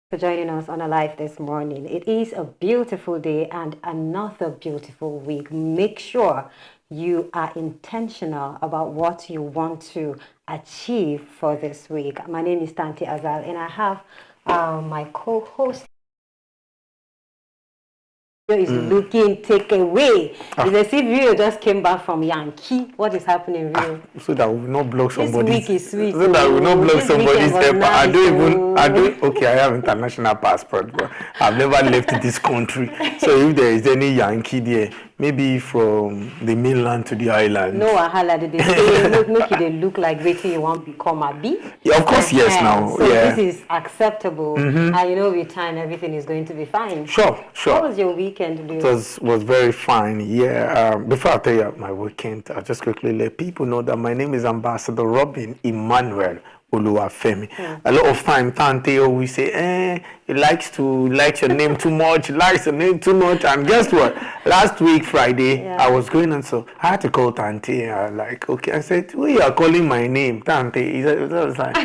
for joining us on Alive this morning. It is a beautiful day and another beautiful week. Make sure you are intentional about what you want to achieve for this week. My name is Tanti Azal, and I have my co-host is looking take away. It's as if Rio just came back from Yankee. What is happening, Rio? So that we will not block somebody. This week is sweet. So that we will not block somebody's step. Nice, Okay, I have international passport, but I've never left this country. So if there is any Yankee there, maybe from the mainland to the island. No, Ahala, they say, make it look like waiting you want to become a bee. Yeah, of course, yes, now. So yeah. this is acceptable. And with time, everything is going to be fine. Sure. How was your weekend, Lou? It was very fine, yeah. Before I tell you my weekend, I'll just quickly let people know that my name is Ambassador Robin Emmanuel Oluwafemi. A lot of time, Tante always say, he likes your name too much, and guess what? Last week, Friday, I was going on, so I had to call Tante. I was like, okay, I said, you are calling my name, Tante. He said, I was like, to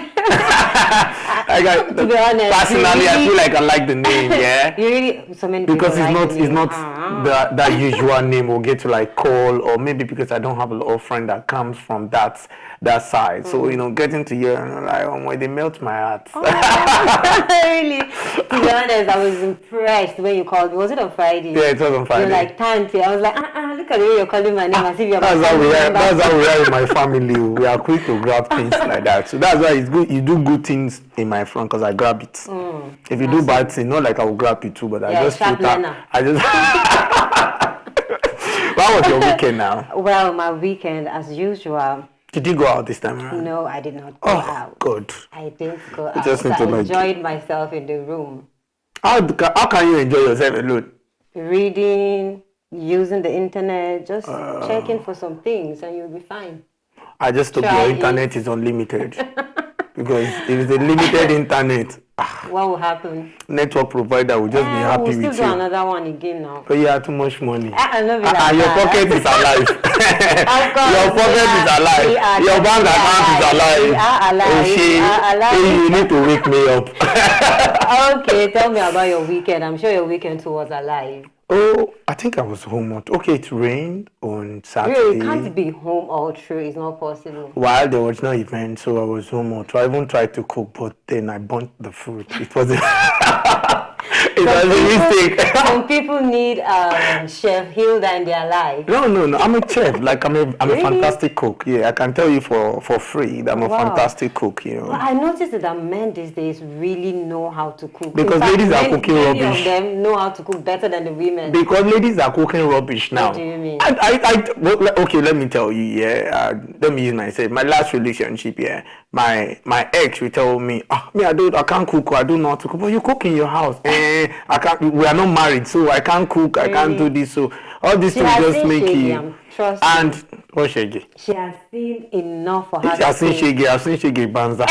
be honest, personally, I feel like I like the name, yeah. You really, so many because people it's not that usual name we'll get to like call, or maybe because I don't have a lot of friend that comes from that side. So getting to hear and like, they melt my heart. Really? To be honest, I was impressed when you called me. Was it on Friday? Yeah, it was on Friday. You're like, Tante. I was like, look at the way you're calling my name as if you're my that's how we are in my family. We are quick to grab things like that. So that's why it's good. You do good things in my front because I grab it. If you do bad things, not like I will grab you too, but I just feel that. How was your weekend now? Well, my weekend, as usual. Did you go out this time around? No, I did not go out. Good. I didn't go out. I enjoyed myself in the room. How can you enjoy yourself alone? Reading, using the internet, just checking for some things, and you'll be fine. I just hope your internet is unlimited. Because if it's a limited internet, what will happen? Network provider will just be happy with you. We'll still do another one again now. But you have too much money. Your pocket is alive. Your pocket is alive. Your bank account is alive. You need to wake me up. Okay, tell me about your weekend. I'm sure your weekend too was alive. Oh, I think I was home. Okay, it rained on Saturday. Really, you can't be home all through. It's not possible. Well, there was no event, so I was home all through. I even tried to cook, but then I burnt the food. It was a mistake. Some people need Chef Hilda in their life. No. I'm a chef. Like I'm Really? a fantastic cook. Yeah, I can tell you for free that I'm a fantastic cook. Well, I noticed that men these days really know how to cook. Because ladies are cooking rubbish. Many of them know how to cook better than the women. Because ladies are cooking rubbish now. What do you mean? Okay, let me tell you. Yeah, let me use myself. My last relationship. Yeah, my ex will tell me, I can't cook. I don't know how to cook. But you cook in your house. I can't. We are not married, so I can't cook. I can't do this. So all these things just make you. And what Shege? She has seen enough for her. She has seen Shege. I've seen Shege Banza.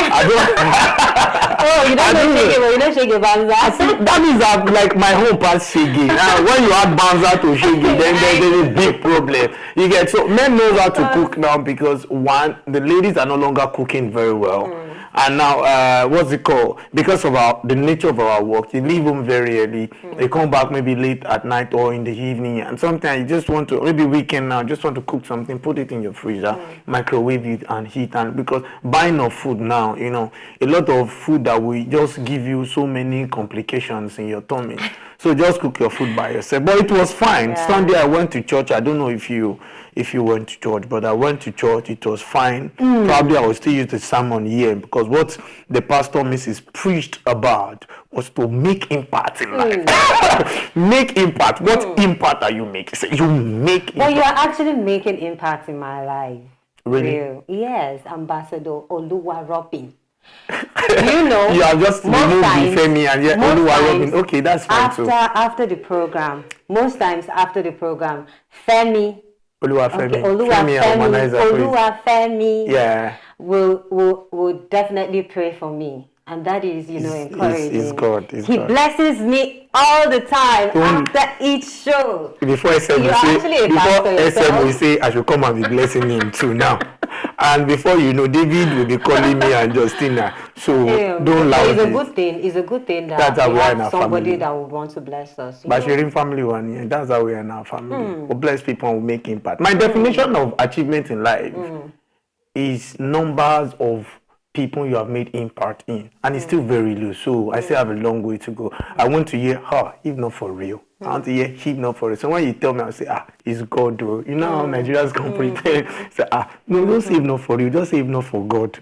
You don't know Shege, but you know Shege Banza. That means that like my home past Shege. Now when you add Banza to Shege, then there's a big problem. You get so men know how to cook now because one, the ladies are no longer cooking very well. And now, what's it called? Because of the nature of our work, you leave home very early. You come back maybe late at night or in the evening. And sometimes you just want to, maybe weekend now, just want to cook something, put it in your freezer, microwave it and heat. And because buying of food now, a lot of food that will just give you so many complications in your tummy. So just cook your food by yourself. But it was fine. Yeah. Sunday I went to church. I don't know if you went to church, but I went to church. It was fine. Probably I will still use the sermon here because what the pastor Mrs. preached about was to make impact in life. Make impact. What impact are you making? So you make impact. Well, you are actually making impact in my life. Really? Yes, Ambassador Oluwarobin. You have just removed the Femi and yet Oluwarobin. Okay, that's fine too. After the program, most times after the program, Femi. Oluwafemi. Oluwafemi. Yeah. Will definitely pray for me. And that is, encouraging. It's God. He blesses me all the time after each show. Before SM will say, I should come and be blessing him too now. And before you know, David will be calling me and Justina. So don't lie. It's a good thing. It's a good thing that we have somebody that would want to bless us. But sharing family one, yeah, that's how we are in our family. We bless people and we make impact. My definition of achievement in life is numbers of people you have made impact in, and it's still very low. So I still have a long way to go. I want to hear, if not for real. I want to hear, if not for real. So when you tell me, I say, it's God, though. You know how Nigerians can pretend. Say, no, don't say if not for real. Just say if not for God.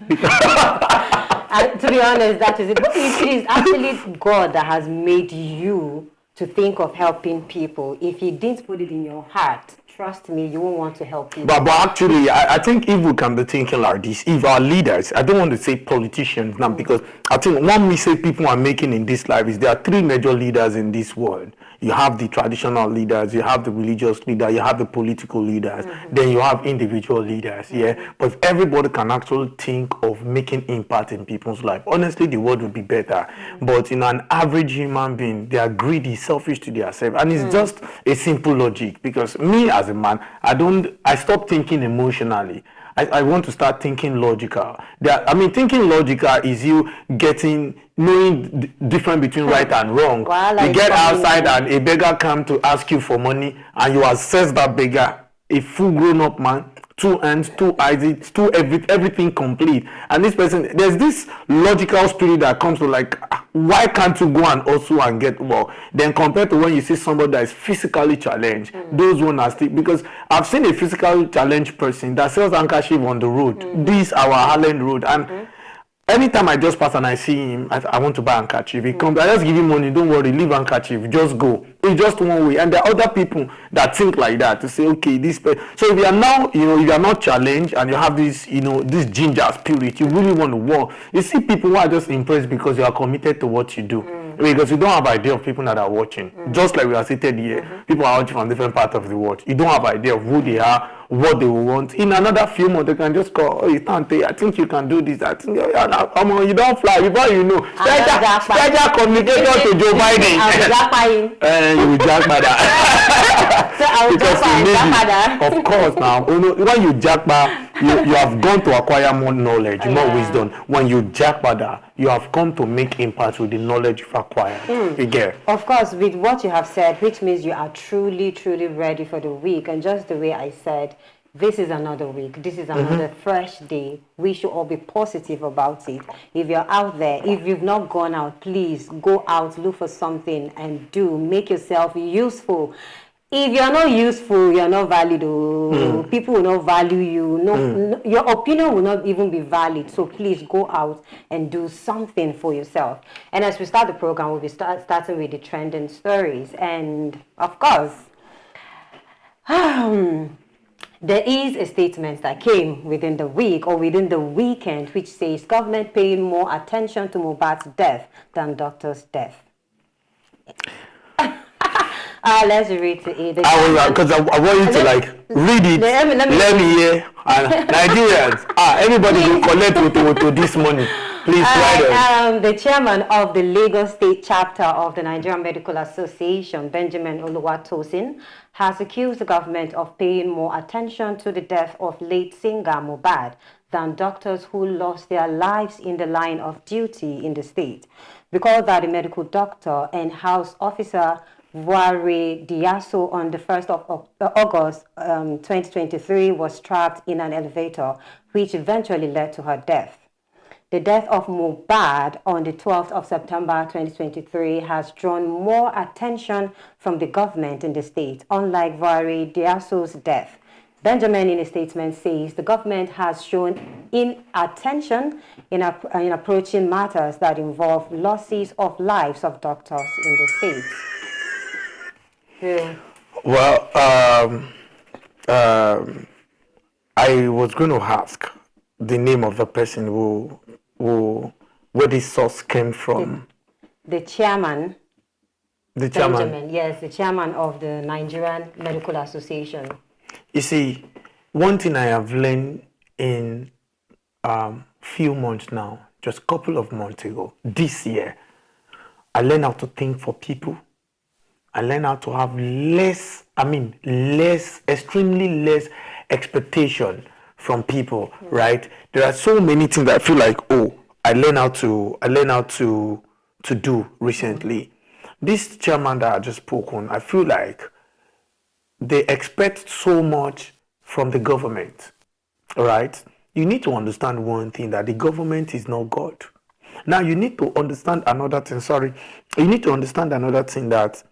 To be honest, that is it. But it is actually God that has made you to think of helping people. If He didn't put it in your heart, trust me, you won't want to help people. But actually, I think if we can be thinking like this, if our leaders, I don't want to say politicians now, because I think one mistake people are making in this life is there are three major leaders in this world. You have the traditional leaders, you have the religious leader, you have the political leaders, then you have individual leaders, But if everybody can actually think of making impact in people's life, honestly, the world would be better. But an average human being, they are greedy, selfish to themselves. And it's just a simple logic, because me as a man, I stop thinking emotionally. I want to start thinking logical. Thinking logical is you knowing the difference between right and wrong. You get outside and a beggar comes to ask you for money, and you assess that beggar, a full grown-up man, 2 hands, 2 eyes, everything complete. And this person, there's this logical spirit that comes to like, why can't you go and also and get well? Then compared to when you see somebody that is physically challenged, those ones are still, because I've seen a physically challenged person that sells handkerchief on the road. This our Harlem road, and anytime I just pass and I see him, I want to buy handkerchief. He comes, I just give him money. Don't worry, leave handkerchief. Just go. It's just one way. And there are other people that think like that, to say, okay, so if you are now, if you are not challenged and you have this, this ginger spirit, you really want to work. You see people who are just impressed because you are committed to what you do. Because you don't have idea of people that are watching. Just like we are seated here, people are watching from different parts of the world. You don't have idea of who they are, what they will want. In another few months, they can just call, Tante, I think you can do this. I think you don't fly. Before you know, special communicator to Joe Biden. And you will jack that. So I will jack Of course, now, when you jack you have gone to acquire more knowledge, more wisdom. When you jack that, you have come to make impact with the knowledge you've acquired. You get? Of course, with what you have said, which means you are truly, truly ready for the week. And just the way I said, this is another week. This is another fresh day. We should all be positive about it. If you're out there, if you've not gone out, please go out, look for something and make yourself useful. If you're not useful, you're not valued. People will not value you. Your opinion will not even be valid. So please go out and do something for yourself. And as we start the program, we'll be starting with the trending stories. And of course, there is a statement that came within the week or within the weekend, which says government paying more attention to Mohbad's death than doctor's death. Let's read it. Because I want you to read it. Let me hear. Nigerians, everybody will collect with this money. Please write the chairman of the Lagos State chapter of the Nigerian Medical Association, Benjamin Oluwatosin, has accused the government of paying more attention to the death of late singer Mohbad than doctors who lost their lives in the line of duty in the state. Because that the medical doctor and house officer Ware Diaso on the 1st of August 2023 was trapped in an elevator, which eventually led to her death. The death of Mohbad on the 12th of September 2023 has drawn more attention from the government in the state, unlike Ware Diaso's death. Benjamin, in a statement, says the government has shown inattention in approaching matters that involve losses of lives of doctors in the state. Yeah. Well, I was going to ask the name of the person where this source came from. The chairman. The chairman. Benjamin, yes, the chairman of the Nigerian Medical Association. You see, one thing I have learned in few months now, just a couple of months ago, this year, I learned how to think for people. I learned how to have extremely less expectation from people, right? There are so many things that I feel like, I learned how to do recently. This chairman that I just spoke on, I feel like they expect so much from the government. All right? You need to understand one thing, that the government is not God. Now you need to understand another thing. You need to understand another thing, that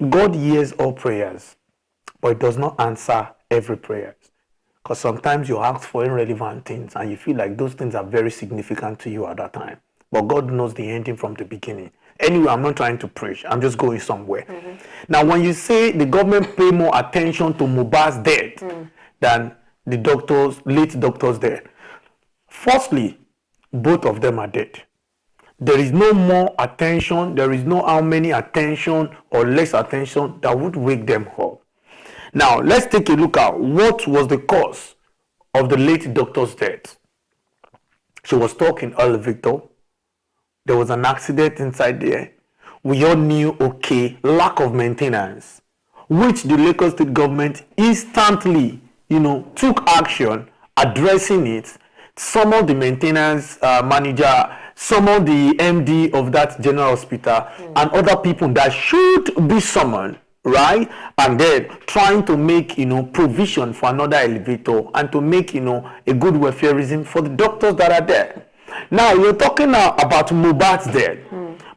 God hears all prayers, but it does not answer every prayer. Because sometimes you ask for irrelevant things and you feel like those things are very significant to you at that time. But God knows the ending from the beginning. Anyway, I'm not trying to preach. I'm just going somewhere. Now, when you say the government pay more attention to Mohbad's death than the late doctors there, firstly, both of them are dead. There is no more attention. There is no how many attention or less attention that would wake them up. Now, let's take a look at what was the cause of the late doctor's death. She was stuck in elevator. There was an accident inside there. We all knew, okay, lack of maintenance, which the Lagos State government instantly, took action addressing it. Some of the maintenance manager, some of the MD of that general hospital, and other people that should be summoned, right? And then trying to make, provision for another elevator and to make, a good welfareism for the doctors that are there. Now, you're talking now about Mohbad's death.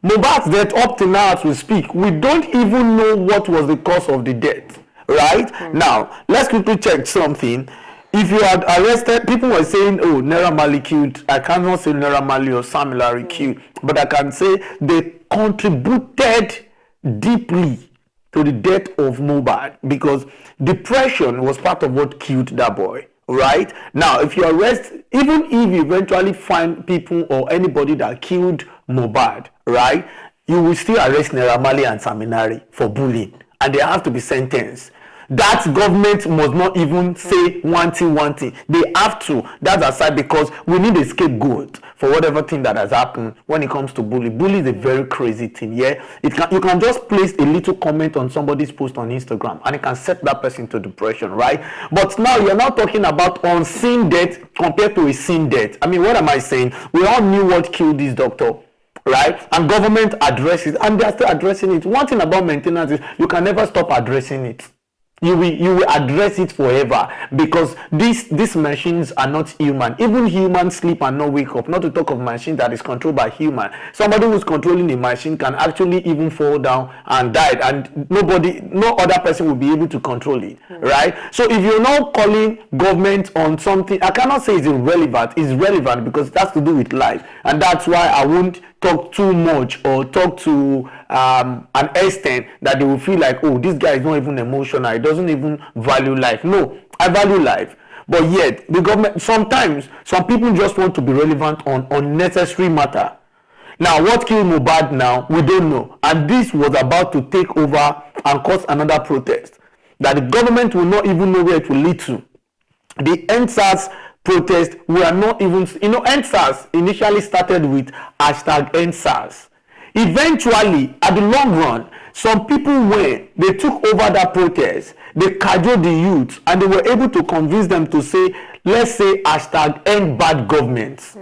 Mohbad's death, up to now as we speak, we don't even know what was the cause of the death, right? Now, let's quickly check something. If you had arrested, people were saying, oh, Naira Marley killed. I cannot say Naira Marley or Sam Larry killed, but I can say they contributed deeply to the death of Mohbad, because depression was part of what killed that boy. Right? Now, if you arrest, even if you eventually find people or anybody that killed Mohbad, right, you will still arrest Naira Marley and Sam Larry for bullying, and they have to be sentenced. That government must not even say one thing. They have to. That's aside, because we need a scapegoat for whatever thing that has happened when it comes to bully. Bully is a very crazy thing. Yeah, you can just place a little comment on somebody's post on Instagram and it can set that person to depression, right? But now you're not talking about unseen death compared to a seen death. I mean, what am I saying? We all knew what killed this doctor, right? And government addresses, and they're still addressing it. One thing about maintenance is you can never stop addressing it. You will address it forever, because these machines are not human. Even humans sleep and not wake up, not to talk of machine that is controlled by human. Somebody who's controlling a machine can actually even fall down and die, and no other person will be able to control it, right? So if you're not calling government on something, I cannot say it's irrelevant. It's relevant because it has to do with life, and that's why I won't talk too much or talk to an extent that they will feel like, oh, this guy is not even emotional, he doesn't even value life. No, I value life, but yet the government, sometimes some people just want to be relevant on unnecessary matter. Now, what killed Mohbad now, we don't know, and this was about to take over and cause another protest that the government will not even know where it will lead to. The EndSARS protest, we are not even, EndSARS initially started with #EndSARS. Eventually, at the long run, some people, when they took over that protest, they cajoled the youth and they were able to convince them to say, let's say #EndBadGovernment.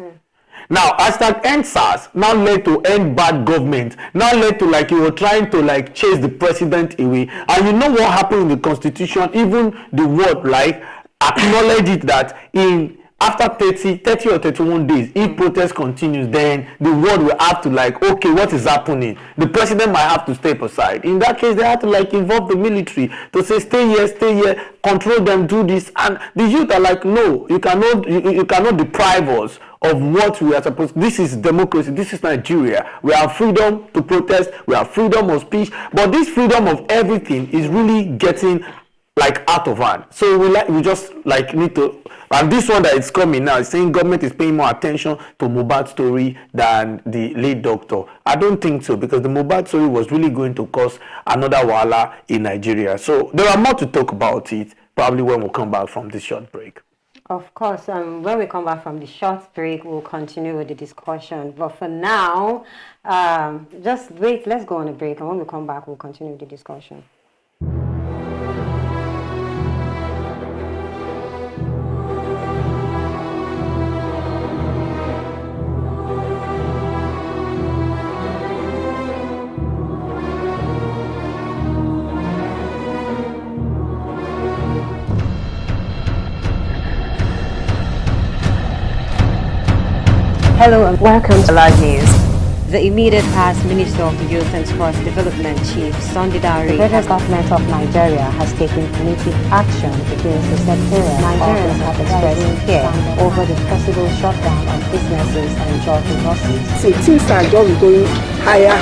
Now, #EndSARS now led to end bad government, now led to like you were trying to like chase the president away. And you know what happened in the constitution? Even the word like acknowledge it that in after 30 or 31 days, if protest continues, then the world will have to like, okay, what is happening? The president might have to step aside. In that case, they have to like involve the military to say, stay here, control them, do this. And the youth are like, no, you cannot deprive us of what we are supposed to. This is democracy. This is Nigeria. We have freedom to protest. We have freedom of speech. But this freedom of everything is really getting like out of hand. So we just like need to, and this one that is coming now is saying government is paying more attention to Mohbad's story than the lead doctor. I don't think so, because the Mohbad story was really going to cause another wahala in Nigeria. So there are more to talk about it probably when we come back from this short break. Of course, when we come back from the short break, we'll continue with the discussion. But for now, just wait, let's go on a break, and when we come back, we'll continue with the discussion. Hello and welcome to Live News. The immediate past Minister of Youth and Sports Development Chief Sunday Dare, the federal government of Nigeria has taken punitive action against the sectarian. Nigerians have expressed fear over the possible shutdown of businesses and job losses. See, things are just going higher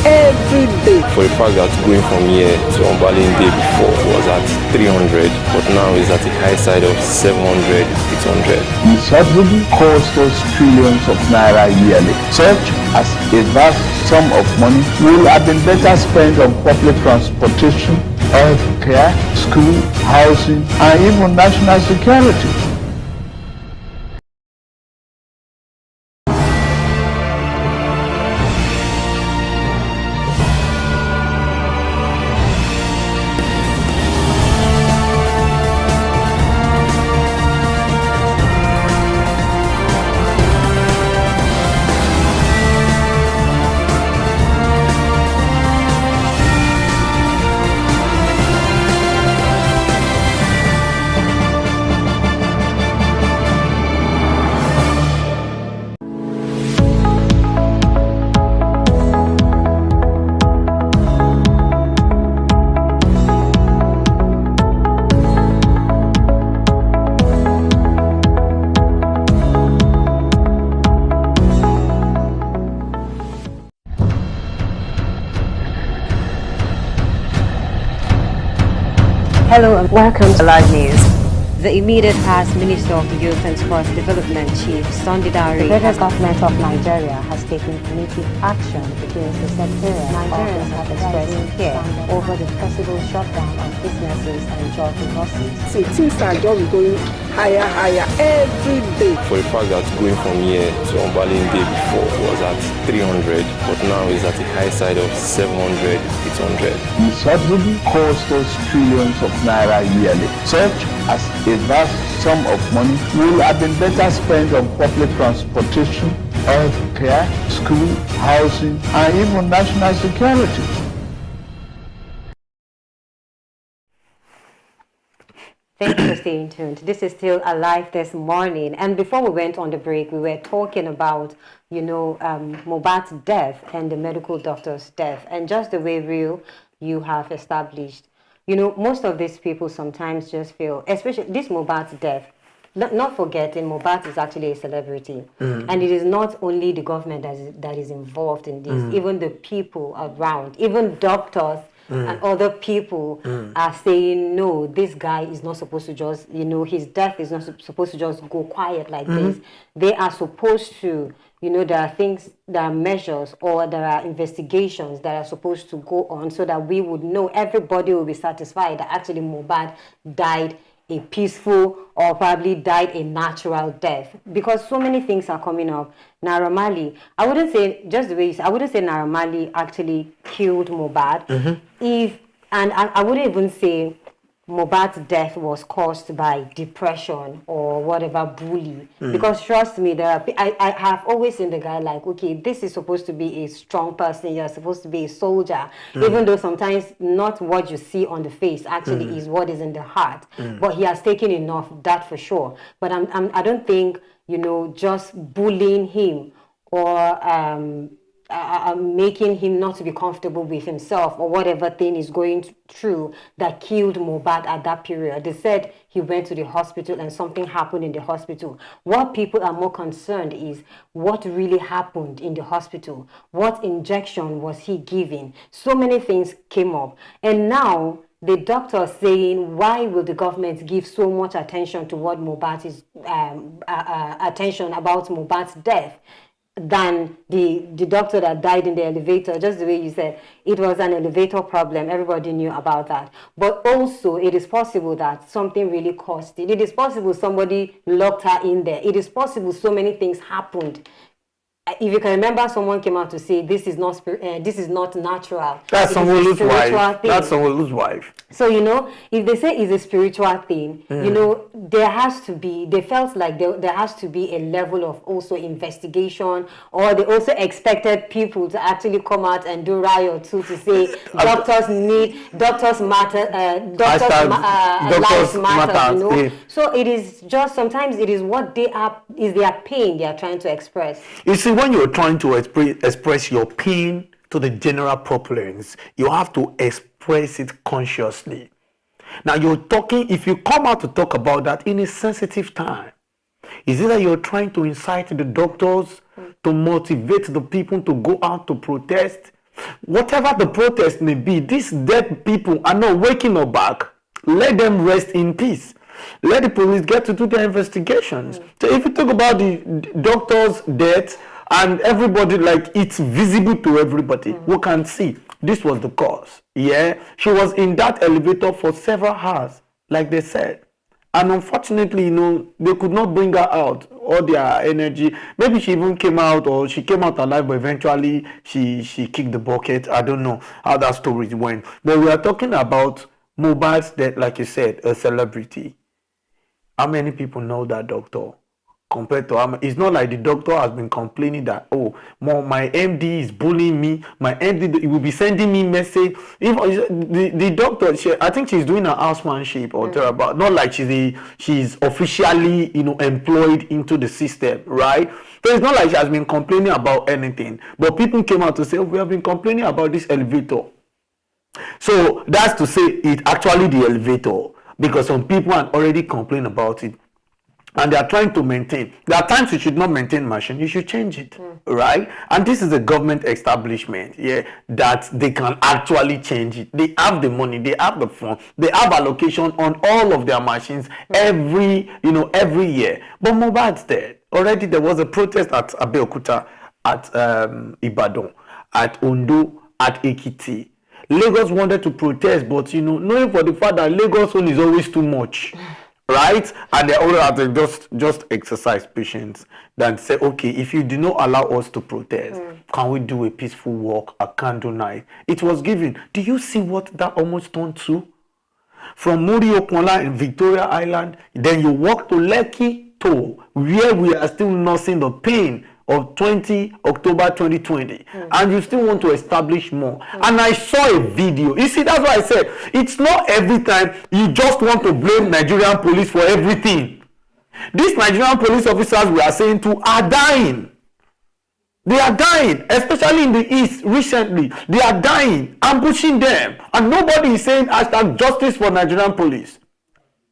every day. For the fact that going from here to Ombalin day before was at 300, but now is at the high side of 700, 800. The subsidy costs us trillions of naira yearly. Such as a vast sum of money will have been better spent on public transportation, health care, school, housing, and even national security. Hello and welcome to Live News. The immediate past Minister of Youth and Sports Development Chief Sunday Dare, the federal government of Nigeria has taken punitive action against the sectarian. Nigerians have expressed fear over the possible shutdown of businesses and job losses. See, things are just going higher every day. For the fact that going from here to Ombalin day before was at 300, but now is at the high side of 700, 800. The subsidy costs us trillions of naira yearly. Such as a vast sum of money will have been better spent on public transportation, health care, school, housing, and even national security. Thank you for staying tuned. This is still Alive This Morning. And before we went on the break, we were talking about, Mohbad's death and the medical doctor's death. And just the way you have established, most of these people sometimes just feel, especially this Mohbad's death, not forgetting Mohbad is actually a celebrity. And it is not only the government that is involved in this, even the people around, even doctors and other people are saying, no, this guy is not supposed to just, his death is not supposed to just go quiet like this. They are supposed to, there are things, there are measures or there are investigations that are supposed to go on so that we would know, everybody will be satisfied that actually Mohbad died a peaceful or probably died a natural death, because so many things are coming up. Naira Marley, I wouldn't say, just the way you say, I wouldn't say Naira Marley actually killed Mohbad. And I wouldn't even say Mohbad's death was caused by depression or whatever, bully. Because trust me, I have always seen the guy like, okay, this is supposed to be a strong person. You're supposed to be a soldier, even though sometimes not what you see on the face actually is what is in the heart. But he has taken enough, that for sure. But I don't think, just bullying him or making him not to be comfortable with himself or whatever thing is going through that killed Mohbad at that period. They said he went to the hospital and something happened in the hospital. What people are more concerned is what really happened in the hospital. What injection was he given? So many things came up. And now the doctor saying, why will the government give so much attention to what Mohbad is, attention about Mohbad's death, than the doctor that died in the elevator? Just the way you said, it was an elevator problem. Everybody knew about that. But also, it is possible that something really caused it. It is possible somebody locked her in there. It is possible so many things happened if you can remember, someone came out to say this is not natural. That's It is a someone's spiritual wife. thing. That's someone's wife. So, if they say it's a spiritual thing, there has to be, they felt like there has to be a level of also investigation, or they also expected people to actually come out and do riot too, to say doctors matter, lives matter, Yeah. So it is just, sometimes it is what they are, is their pain they are trying to express. You see, when you're trying to express your pain to the general populace, you have to express it consciously. Now you're talking, if you come out to talk about that in a sensitive time, is it that you're trying to incite the doctors to motivate the people to go out to protest? Whatever the protest may be, these dead people are not waking up back. Let them rest in peace. Let the police get to do their investigations. So if you talk about the doctor's death, and everybody, like, it's visible to everybody who can see this was the cause. Yeah, she was in that elevator for several hours, like they said, and unfortunately, they could not bring her out. All their energy, maybe she even came out, or she came out alive, but eventually she kicked the bucket. I don't know how that story went, but we are talking about Mohbad's death, like you said, a celebrity. How many people know that doctor? Compared to it's not like the doctor has been complaining that, my MD is bullying me, my MD will be sending me message. Even the doctor, I think she's doing her housemanship or thereabout. Not like she's officially employed into the system, right? So it's not like she has been complaining about anything, but people came out to say, we have been complaining about this elevator. So that's to say it's actually the elevator, because some people had already complained about it. And they are trying to maintain. There are times you should not maintain machine, you should change it, right? And this is a government establishment, that they can actually change it. They have the money, they have the funds, they have allocation on all of their machines every year. But Mohbad's dead. Already there was a protest at Abeokuta, at Ibadan, at Ondo, at Ekiti. Lagos wanted to protest, but knowing for the fact that Lagos one is always too much. Right? And they all have to just exercise patience, then say, okay, if you do not allow us to protest, can we do a peaceful walk, a candle night? It was given. Do you see what that almost turned to? From Muri-Okunla in Victoria Island, then you walk to Lekki Toll, where we are still nursing the pain of October 2020, and you still want to establish more. And I saw a video. You see, that's why I said it's not every time you just want to blame Nigerian police for everything. These Nigerian police officers we are saying to are dying. They are dying, especially in the east recently. They are dying, ambushing them, and nobody is saying justice for Nigerian police.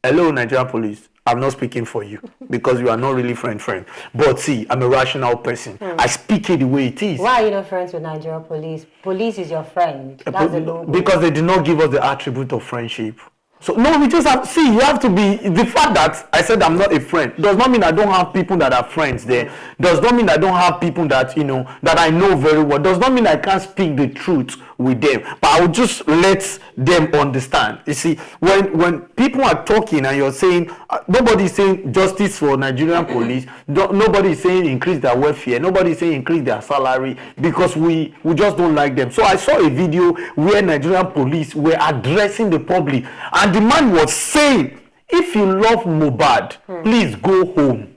Hello, Nigerian police. I'm not speaking for you because you are not really friend. But see, I'm a rational person. I speak it the way it is. Why are you not friends with Nigerian police? Police is your friend. That's the logo. Because they did not give us the attribute of friendship. So no, we just have, see, you have to be, the fact that I said I'm not a friend does not mean I don't have people that are friends there. Does not mean I don't have people that, that I know very well. Does not mean I can't speak the truth with them. But I will just let them understand. You see, when people are talking and you're saying, nobody is saying justice for Nigerian police, nobody is saying increase their welfare, nobody is saying increase their salary, because we just don't like them. So I saw a video where Nigerian police were addressing the public, and the man was saying, if you love Mohbad, please go home.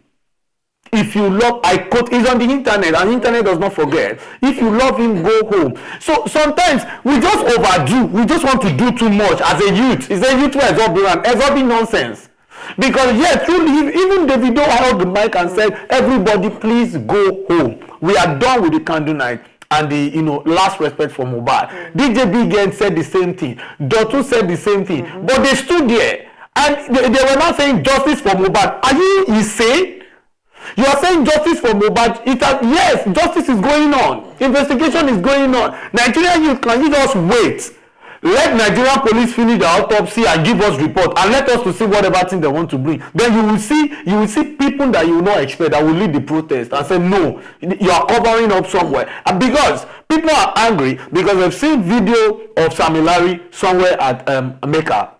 If you love, I quote, it's on the internet, and the internet does not forget. If you love him, go home. So sometimes we just overdo. We just want to do too much as a youth. It's a youth exorbitant nonsense. Because truly, even Davido held the mic and said, everybody please go home. We are done with the candle night. And the last respect for Mohbad. DJ Big N said the same thing. Dotun said the same thing. But they stood there and they were not saying justice for Mohbad. Are you insane? You are saying justice for Mohbad. Yes, justice is going on. Investigation is going on. Nigerian youth, can you just wait? Let Nigerian police finish the autopsy and give us report, and let us to see whatever thing they want to bring. Then you will see people that you will not expect that will lead the protest and say, no, you are covering up somewhere. And because people are angry because they've seen video of Sam Larry somewhere at Mecca.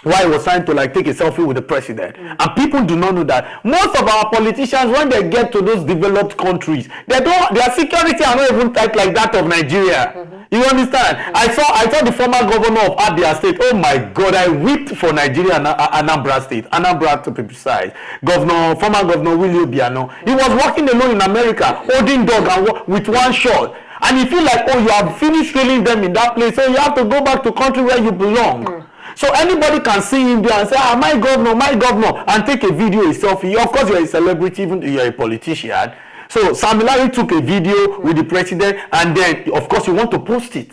why he was trying to like take a selfie with the president. And people do not know that most of our politicians, when they get to those developed countries, their security are not even tight like that of Nigeria. You understand? I saw the former governor of Abia State. Oh my God, I wept for Nigeria and Anambra State. Anambra to be precise. Former Governor Willie Obiano. He was walking alone in America, holding dog and with one shot. And you feel like, oh, you have finished killing them in that place, so you have to go back to country where you belong. So anybody can see him there and say, my governor, and take a video, a selfie. Of course, you're a celebrity, even though you're a politician. So Sam Larry took a video with the president, and then, of course, you want to post it.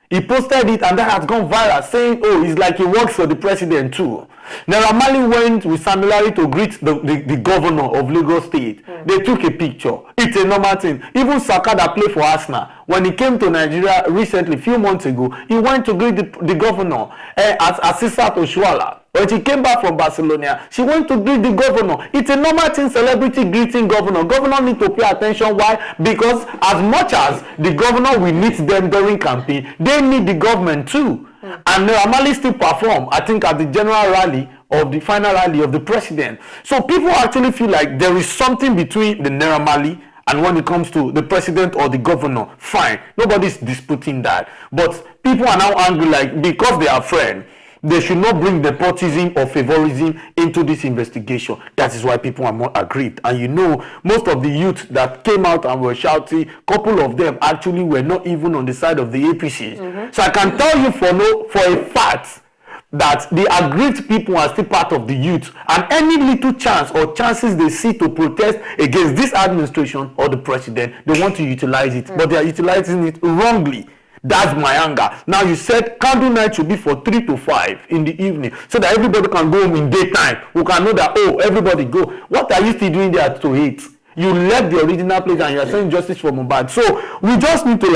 He posted it, and that has gone viral, saying, oh, it's like he works for the president too. Naira Marley went with Sam Larry to greet the governor of Lagos State. They took a picture. It's a normal thing. Even Saka that played for Arsenal, when he came to Nigeria recently, a few months ago, he went to greet the governor, Asisat Oshuala. When she came back from Barcelona, she went to greet the governor. It's a normal thing, celebrity greeting governor. Governor need to pay attention. Why? Because as much as the governor will meet them during campaign, they need the government too. And Naira Marley still perform, I think, at the general rally of the final rally of the president. So people actually feel like there is something between the Naira Marley and when it comes to the president or the governor. Fine, nobody's disputing that. But people are now angry, like, because they are friends, they should not bring nepotism or favorism into this investigation. That is why people are more aggrieved. And you know, most of the youth that came out and were shouting, couple of them actually were not even on the side of the APC. So I can tell you for a fact that the aggrieved people are still part of the youth, and any little chance or chances they see to protest against this administration or the president, they want to utilize it, but they are utilizing it wrongly. That's my anger. Now you said candle night should be for 3 to 5 in the evening, so that everybody can go home in daytime. We can know that, oh, everybody go. What are you still doing there to hate? You left the original place and you are saying justice for Mohbad. So we just need to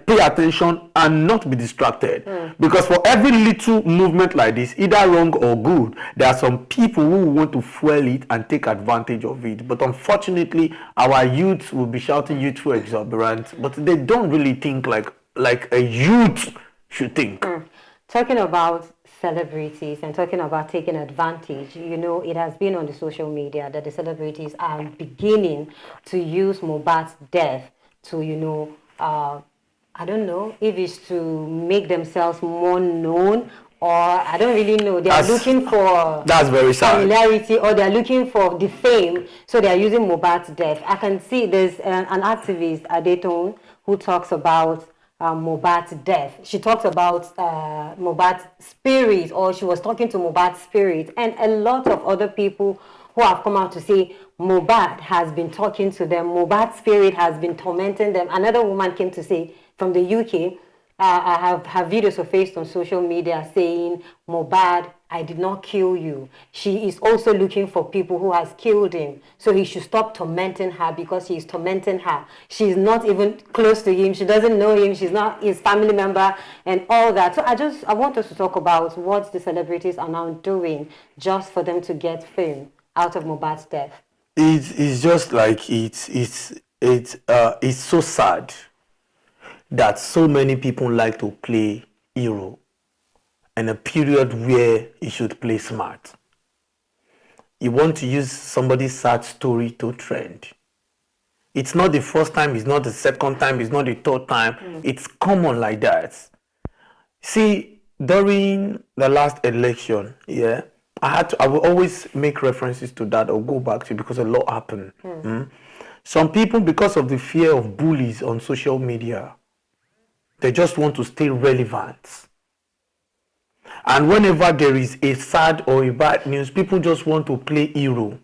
pay attention and not be distracted. Because for every little movement like this, either wrong or good, there are some people who want to fuel it and take advantage of it. But unfortunately, our youth will be shouting youthful exuberance, but they don't really think like a youth should think. Talking about celebrities and talking about taking advantage, you know, it has been on the social media that the celebrities are beginning to use Mohbad's death to, you know, I don't know if it's to make themselves more known, or I don't really know. They are looking for that's very sad. Popularity, or they are looking for the fame, so they are using Mohbad's death. I can see there's an activist, Adetone, who talks about Mohbad's death. She talks about Mohbad's spirit, or she was talking to Mohbad's spirit, and a lot of other people who have come out to say Mohbad has been talking to them, Mohbad's spirit has been tormenting them. Another woman came to say from the UK, I have videos surfaced on social media saying, Mohbad, I did not kill you. She is also looking for people who has killed him, so he should stop tormenting her because he is tormenting her. She's not even close to him. She doesn't know him. She's not his family member and all that. So I want us to talk about what the celebrities are now doing just for them to get fame out of Mohbad's death. It's just like it's so sad that so many people like to play hero in a period where you should play smart. You want to use somebody's sad story to trend. It's not the first time, it's not the second time, it's not the third time. It's common like that. See, during the last election, I will always make references to that or go back to it because a lot happened. Some people, because of the fear of bullies on social media, they just want to stay relevant. And whenever there is a sad or a bad news, people just want to play hero.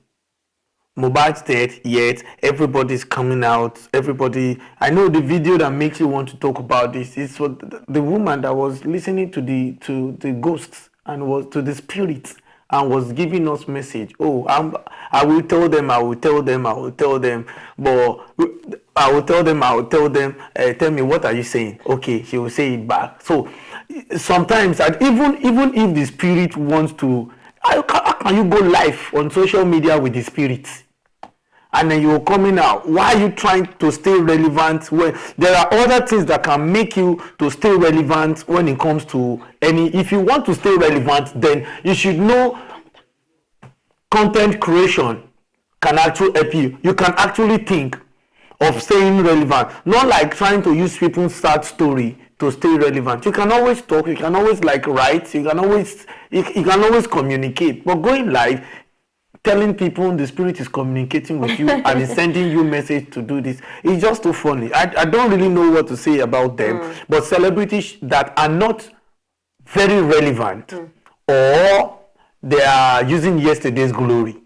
Mohbad's dead, yet everybody's coming out. I know the video that makes you want to talk about this is for the woman that was listening to the ghosts and was to the spirits. And was giving us message. Oh, I will tell them. But I will tell them. Tell me, what are you saying? Okay, she will say it back. So sometimes, and even if the spirit wants to, how can you go live on social media with the spirits? and then you're coming out. Why are you trying to stay relevant when there are other things that can make you to stay relevant when it comes to any? If you want to stay relevant, then you should know content creation can actually help you. You can actually think of staying relevant, not like trying to use people's sad story to stay relevant. You can always talk, you can always like write, you can always communicate, but going live, telling people the spirit is communicating with you and is sending you message to do this, it's just too funny. I don't really know what to say about them, but celebrities that are not very relevant or they are using yesterday's glory,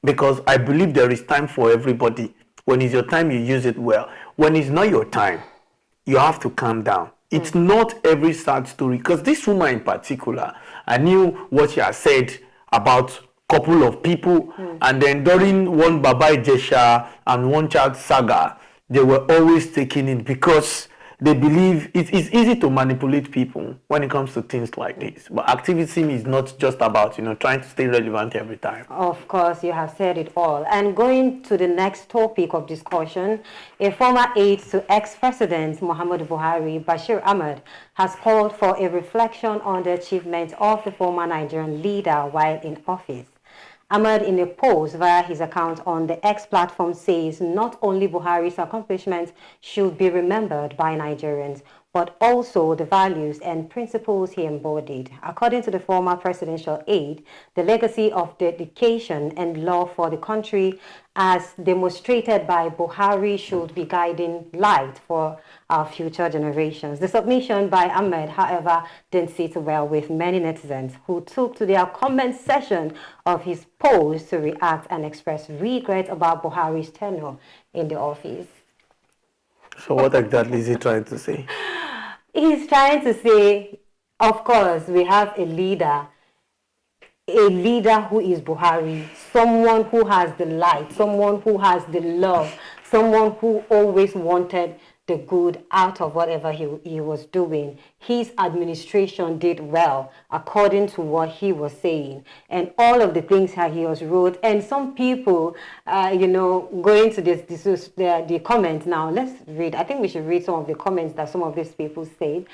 because I believe there is time for everybody. When it's your time, you use it well. When it's not your time, you have to calm down. It's not every sad story, because this woman in particular, I knew what she had said about couple of people, and then during one Baba Ijesha and one child saga, they were always taking it because they believe it's easy to manipulate people when it comes to things like this. But activism is not just about, trying to stay relevant every time. Of course, you have said it all. And going to the next topic of discussion, a former aide to ex-president Muhammadu Buhari, Bashir Ahmed, has called for a reflection on the achievements of the former Nigerian leader while in office. Ahmed, in a post via his account on the X platform, says not only Buhari's accomplishments should be remembered by Nigerians, but also the values and principles he embodied. According to the former presidential aide, the legacy of dedication and love for the country as demonstrated by Buhari should be guiding light for our future generations. The submission by Ahmed, however, didn't sit well with many netizens who took to their comment section of his post to react and express regret about Buhari's tenure in the office. So what exactly is he trying to say? He's trying to say, of course, we have a leader who is Buhari, someone who has the light, someone who has the love, someone who always wanted the good out of whatever he was doing. His administration did well, according to what he was saying, and all of the things that he was wrote. And some people, going to the comments now. Let's read. I think we should read some of the comments that some of these people said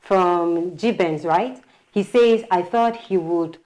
from Gibbons, right? He says, I thought he would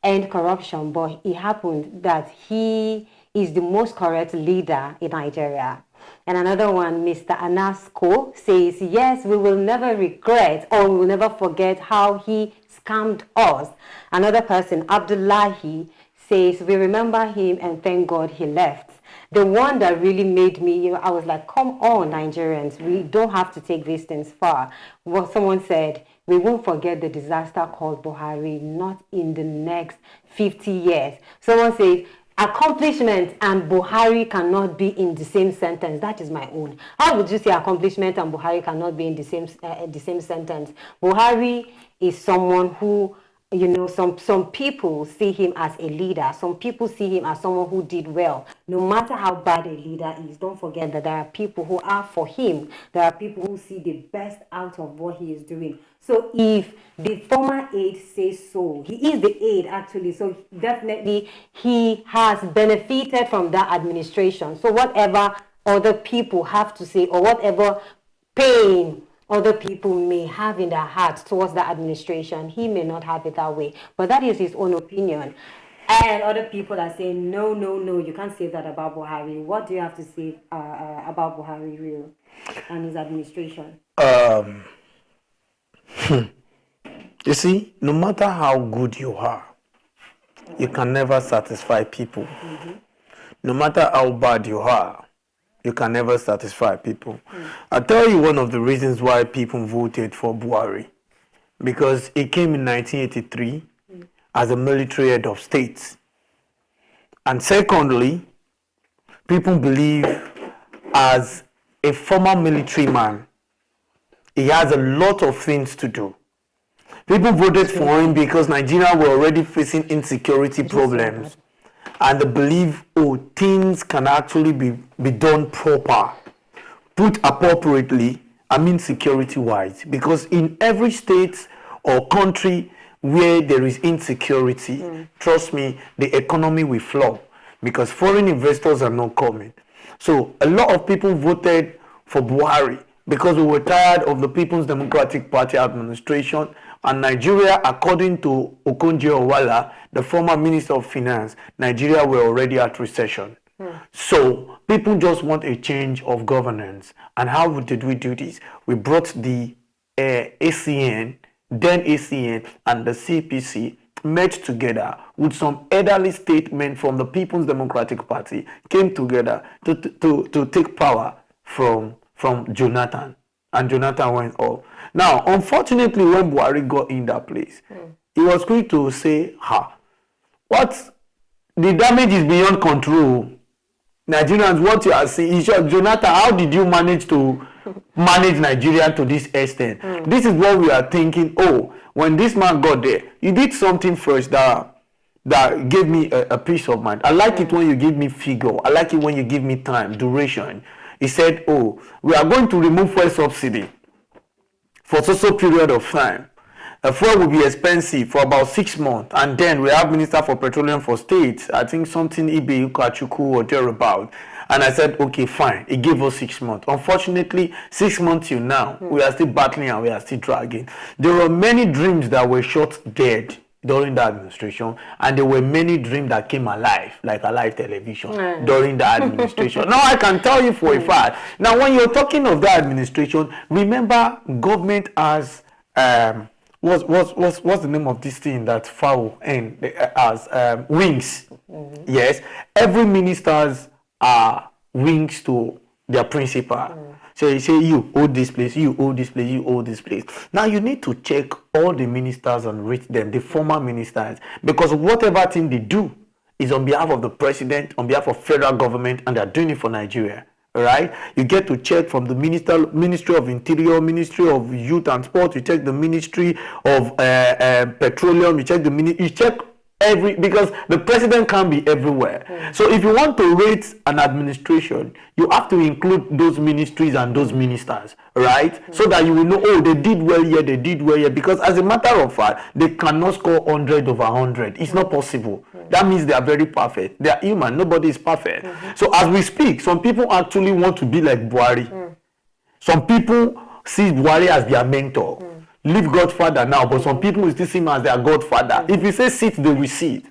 end corruption, but it happened that he is the most correct leader in Nigeria. And another one, Mr. Anasco, says, yes, we will never regret or we will never forget how he scammed us. Another person, Abdullahi, says, we remember him and thank God he left. The one that really made me, I was like, come on, Nigerians, we don't have to take these things far. What someone said, we won't forget the disaster called Buhari, not in the next 50 years. Someone says, accomplishment and Buhari cannot be in the same sentence. That is my own. How would you say accomplishment and Buhari cannot be in the same sentence? Buhari is someone who, some people see him as a leader. Some people see him as someone who did well. No matter how bad a leader is, don't forget that there are people who are for him. There are people who see the best out of what he is doing. So if the former aide says so, he is the aide actually, so definitely he has benefited from that administration. So whatever other people have to say or whatever pain other people may have in their hearts towards that administration, he may not have it that way. But that is his own opinion. And other people are saying, no, you can't say that about Buhari. What do you have to say about Buhari real and his administration? You see, no matter how good you are, you can never satisfy people. No matter how bad you are, you can never satisfy people. I'll tell you one of the reasons why people voted for Buhari. Because he came in 1983 as a military head of state. And secondly, people believe as a former military man, he has a lot of things to do. People voted for him because Nigeria were already facing insecurity problems. And they believe, things can actually be done proper, put appropriately, security-wise. Because in every state or country where there is insecurity, trust me, the economy will flow. because foreign investors are not coming. So a lot of people voted for Buhari because we were tired of the People's Democratic Party administration. And Nigeria, according to Okonjo-Iweala, the former Minister of Finance, Nigeria were already at recession. So people just want a change of governance. And how did we do this? We brought the ACN, then ACN, and the CPC merged together with some elderly statement from the People's Democratic Party, came together to take power from Jonathan. And Jonathan went off. Now, unfortunately, when Buhari got in that place, he was quick to say, what? The damage is beyond control. Nigerians, what you are seeing, Jonathan, how did you manage to manage Nigeria to this extent? This is what we are thinking. Oh, when this man got there, he did something first that gave me a peace of mind. I like it when you give me figure. I like it when you give me time, duration. He said, oh, we are going to remove fuel subsidy for so period of time. Fuel will be expensive for about 6 months, and then we have Minister for Petroleum for States, I think something Ibe Ukachuku or thereabout. And I said, okay, fine. It gave us 6 months. Unfortunately, 6 months till now, we are still battling and we are still dragging. There were many dreams that were shot dead during the administration, and there were many dreams that came alive, like Alive Television, during the administration. Now I can tell you for a fact. Now, when you're talking of the administration, remember government has what's the name of this thing that foul and as wings? Yes, every ministers are wings to their principal. So you say, you hold this place, you hold this place, you hold this place. Now you need to check all the ministers and rate them, the former ministers, because whatever thing they do is on behalf of the president, on behalf of federal government, and they're doing it for Nigeria. Right? You get to check from the Ministry of Interior, Ministry of Youth and Sport, you check the Ministry of Petroleum, you check because the president can't be everywhere. So if you want to rate an administration, you have to include those ministries and those ministers, right? So that you will know, oh, they did well here, they did well here. Because as a matter of fact, they cannot score 100 over 100. It's not possible. That means they are very perfect. They are human. Nobody is perfect. So as we speak, some people actually want to be like Buhari. Some people see Buhari as their mentor. Leave Godfather now, but some people will still see him as their Godfather. If you say sit, they will sit.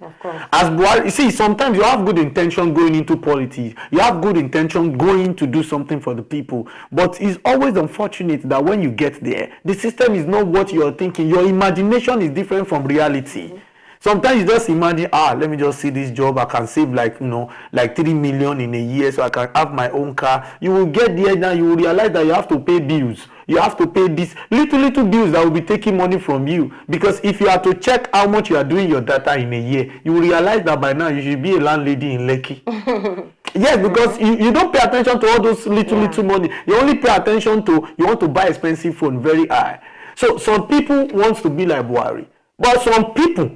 As Buhari, you see, sometimes you have good intention going into politics. You have good intention going to do something for the people. But it's always unfortunate that when you get there, the system is not what you're thinking. Your imagination is different from reality. Sometimes you just imagine, let me just see this job. I can save like 3 million in a year so I can have my own car. You will get there now, you will realize that you have to pay bills. You have to pay these little bills that will be taking money from you. Because if you are to check how much you are doing your data in a year, you will realize that by now you should be a landlady in Lekki. Yes, because you don't pay attention to all those little money. You only pay attention to, you want to buy expensive phone very high. So some people want to be like Buhari. But some people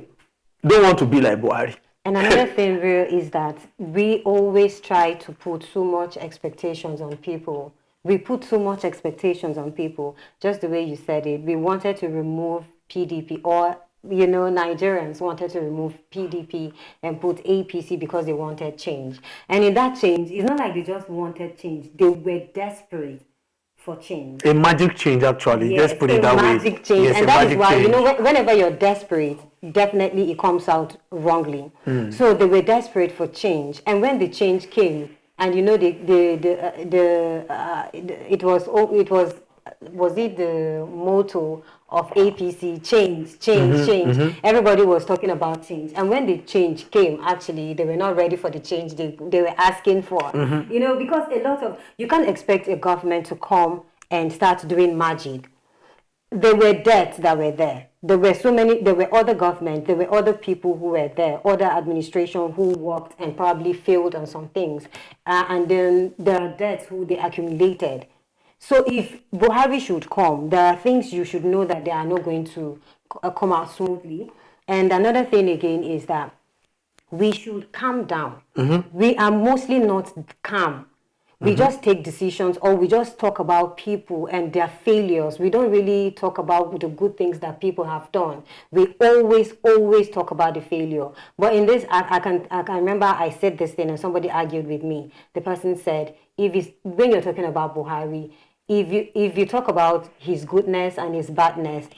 don't want to be like Buhari. And another thing is that we always try to put too much expectations on people. We put too much expectations on people, just the way you said it. We wanted to remove PDP, or, Nigerians wanted to remove PDP and put APC because they wanted change. And in that change, it's not like they just wanted change. They were desperate for change. A magic change, actually. Yes, let's put it that way. Magic change. Yes, and that is why, whenever you're desperate, definitely it comes out wrongly. So they were desperate for change. And when the change came, and it was the motto of APC, change. Everybody was talking about change. And when the change came, actually, they were not ready for the change they were asking for. Because you can't expect a government to come and start doing magic. There were debts that were there. There were other governments, there were other people who were there, other administration who worked and probably failed on some things. And then there are debts who they accumulated. So if Buhari should come, there are things you should know that they are not going to come out smoothly. And another thing again is that we should calm down. We are mostly not calm. We just take decisions, or we just talk about people and their failures. We don't really talk about the good things that people have done. We always talk about the failure. But in this, I can remember I said this thing and somebody argued with me. The person said, when you're talking about Buhari, if you talk about his goodness and his badness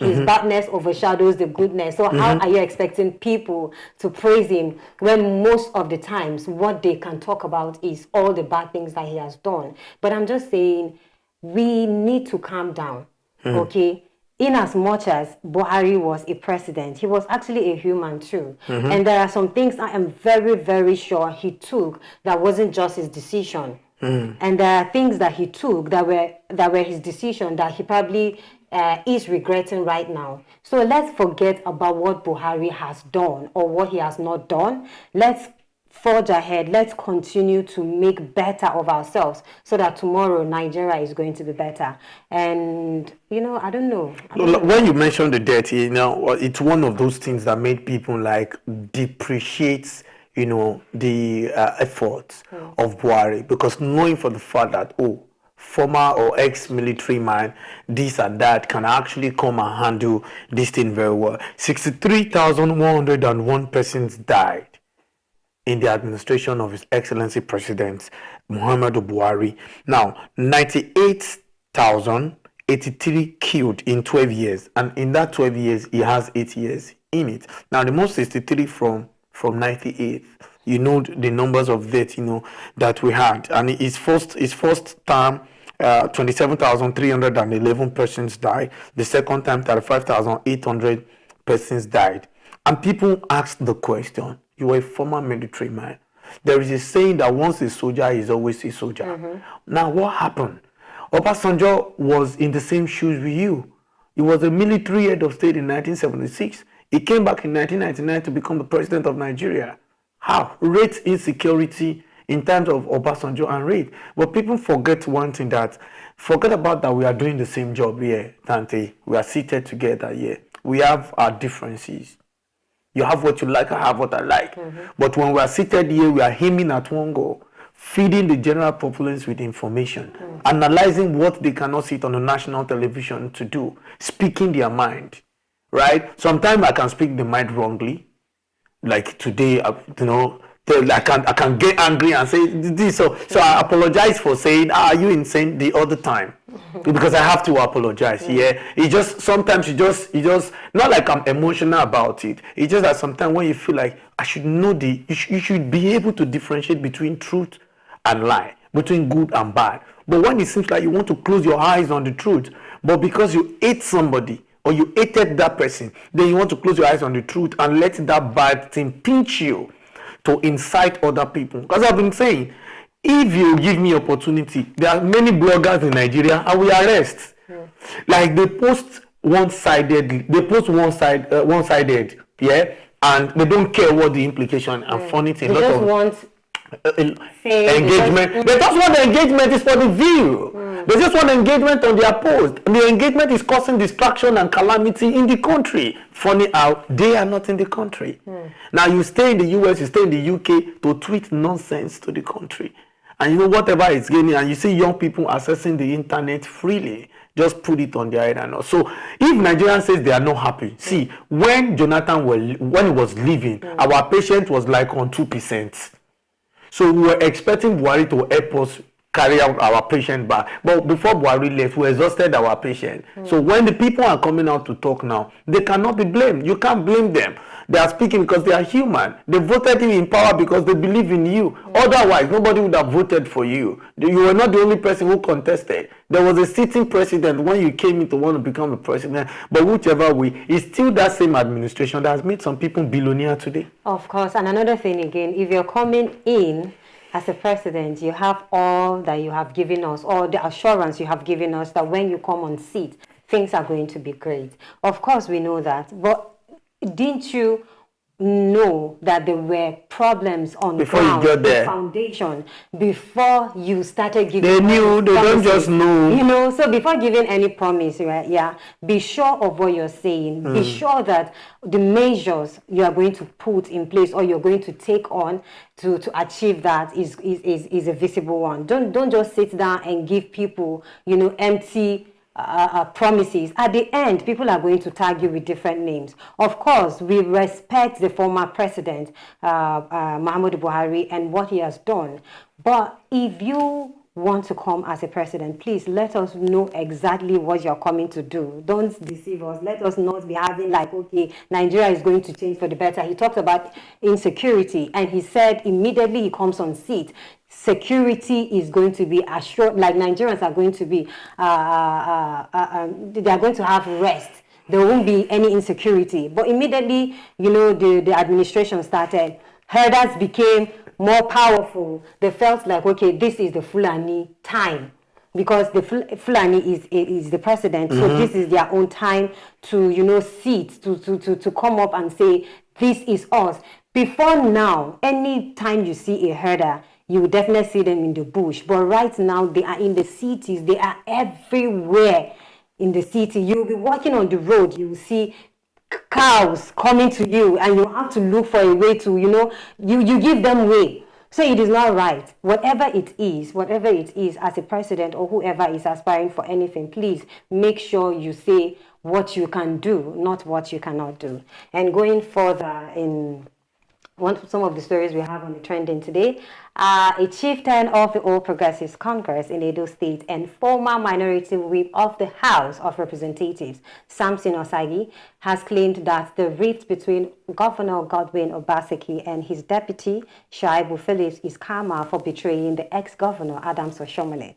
overshadows the goodness. So how are you expecting people to praise him when most of the times what they can talk about is all the bad things that he has done? But I'm just saying we need to calm down, okay? In as much as Buhari was a president, he was actually a human too. And there are some things I am very, very sure he took that wasn't just his decision. And there are things that he took that were his decision that he probably is regretting right now. So let's forget about what Buhari has done or what he has not done. Let's forge ahead. Let's continue to make better of ourselves so that tomorrow Nigeria is going to be better. And, I don't know. When you mentioned the debt, it's one of those things that made people depreciate the efforts of Buhari, because knowing for the fact that, former or ex-military man, this and that, can actually come and handle this thing very well. 63,101 persons died in the administration of His Excellency President Muhammadu Buhari. Now, 98,083 killed in 12 years, and in that 12 years, he has 8 years in it. Now, the most 63 from 98, the numbers of death, that we had. And his first term, 27,311 persons died. The second time, 35,800 persons died. And people asked the question, you were a former military man. There is a saying that once a soldier is always a soldier. Now, what happened? Obasanjo was in the same shoes with you. He was a military head of state in 1976. He came back in 1999 to become the president of Nigeria. How? Rates insecurity in terms of Obasanjo and rate. But people forget one thing, forget about that we are doing the same job here, Dante. We are seated together here. We have our differences. You have what you like, I have what I like. But when we are seated here, we are aiming at one goal, feeding the general populace with information, analyzing what they cannot see on the national television to do, speaking their mind. Right? Sometimes I can speak the mind wrongly. Like today, I can get angry and say this. So I apologize for saying, are you insane the other time? Because I have to apologize. Yeah. Sometimes you just not like I'm emotional about it. It's just that sometimes when you feel like I should know you should be able to differentiate between truth and lie, between good and bad. But when it seems like you want to close your eyes on the truth, but because you hate somebody, or you hated that person, then you want to close your eyes on the truth and let that bad thing pinch you to incite other people. Because I've been saying, if you give me opportunity, there are many bloggers in Nigeria and we arrest. Like they post one-sided, yeah, and they don't care what the implication and funny thing. They just want engagement. They just want the engagement is for the view. They just want engagement on their post. The engagement is causing distraction and calamity in the country. Funny how they are not in the country. Now you stay in the US, you stay in the UK to tweet nonsense to the country. And whatever is gaining, and you see young people accessing the internet freely, just put it on their head and all. So if Nigerians says they are not happy, see, when Jonathan when he was leaving, our patient was like on 2%. So we were expecting Buhari to help us carry out our patient back. But before Buhari left, we exhausted our patient. So when the people are coming out to talk now, they cannot be blamed. You can't blame them. They are speaking because they are human. They voted you in power because they believe in you. Otherwise, nobody would have voted for you. You were not the only person who contested. There was a sitting president when you came in to want to become a president. But whichever way, it's still that same administration that has made some people billionaire today. Of course. And another thing again, if you're coming in as a president, you have all that you have given us, all the assurance you have given us that when you come on seat, things are going to be great. Of course, we know that. But didn't you know that there were problems on Before ground, you got there, the foundation, before you started giving. They knew. They don't just know. You know, so before giving any promise, right? Yeah, be sure of what you're saying. Be sure that the measures you are going to put in place or you're going to take on to achieve that is a visible one. Don't just sit down and give people, you know, empty promises. At the end, people are going to tag you with different names. Of course, we respect the former president, Muhammadu Buhari, and what he has done. But if you want to come as a president, please let us know exactly what you're coming to do. Don't deceive us. Let us not be having like, okay, Nigeria is going to change for the better. He talked about insecurity, and he said immediately he comes on seat, security is going to be assured, like Nigerians are going to be, they are going to have rest. There won't be any insecurity. But immediately, you know, the administration started, herders became more powerful. They felt like, okay, this is the Fulani time, because the Fulani is the president. So this is their own time to, you know, sit, to come up and say, this is us. Before now, any time you see a herder, you will definitely see them in the bush. But right now, they are in the cities. They are everywhere in the city. You will be walking on the road. You will see cows coming to you, and you have to look for a way to, you know, you give them way. So it is not right. Whatever it is, as a president or whoever is aspiring for anything, please make sure you say what you can do, not what you cannot do. And going further in some of the stories we have on the trending today, a chieftain of the All Progressives Congress in Edo State and former minority whip of the House of Representatives, Samson Osagie, has claimed that the rift between Governor Godwin Obaseki and his deputy, Shaibu Phillips, is karma for betraying the ex-governor, Adams Oshomole.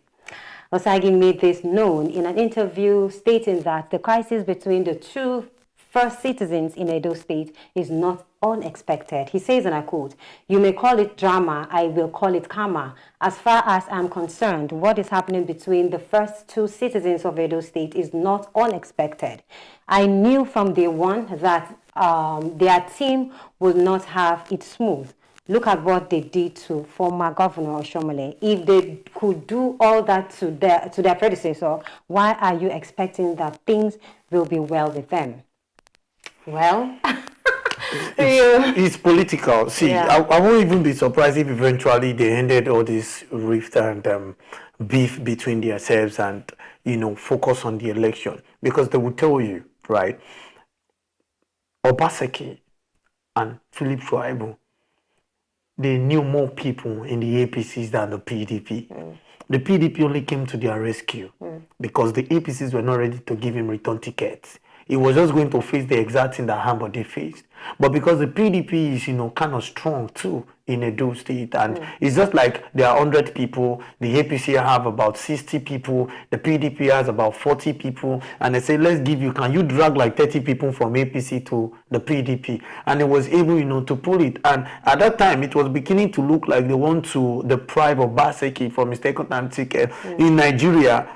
Osagie made this known in an interview, stating that the crisis between the two first citizens in Edo State is not unexpected. He says, and I quote, "You may call it drama, I will call it karma. As far as I'm concerned, what is happening between the first two citizens of Edo State is not unexpected. I knew from day one that their team would not have it smooth. Look at what they did to former Governor Oshomole. If they could do all that to their predecessor, why are you expecting that things will be well with them?" Well, it's political. See, Yeah. I won't even be surprised if eventually they ended all this rift and beef between themselves and, you know, focus on the election. Because they will tell you, right, Obaseki and Philip Shuaibu, they knew more people in the APCs than the PDP. The PDP only came to their rescue because the APCs were not ready to give him return tickets. He was just going to face the exact thing that Hambody faced. But because the PDP is, you know, kind of strong too in Edo State, and it's just like there are 100 people, the APC have about 60 people, the PDP has about 40 people, and they say, let's give you, can you drag like 30 people from APC to the PDP? And it was able, you know, to pull it. And at that time, it was beginning to look like they want to deprive Obaseki from his second-time ticket in Nigeria.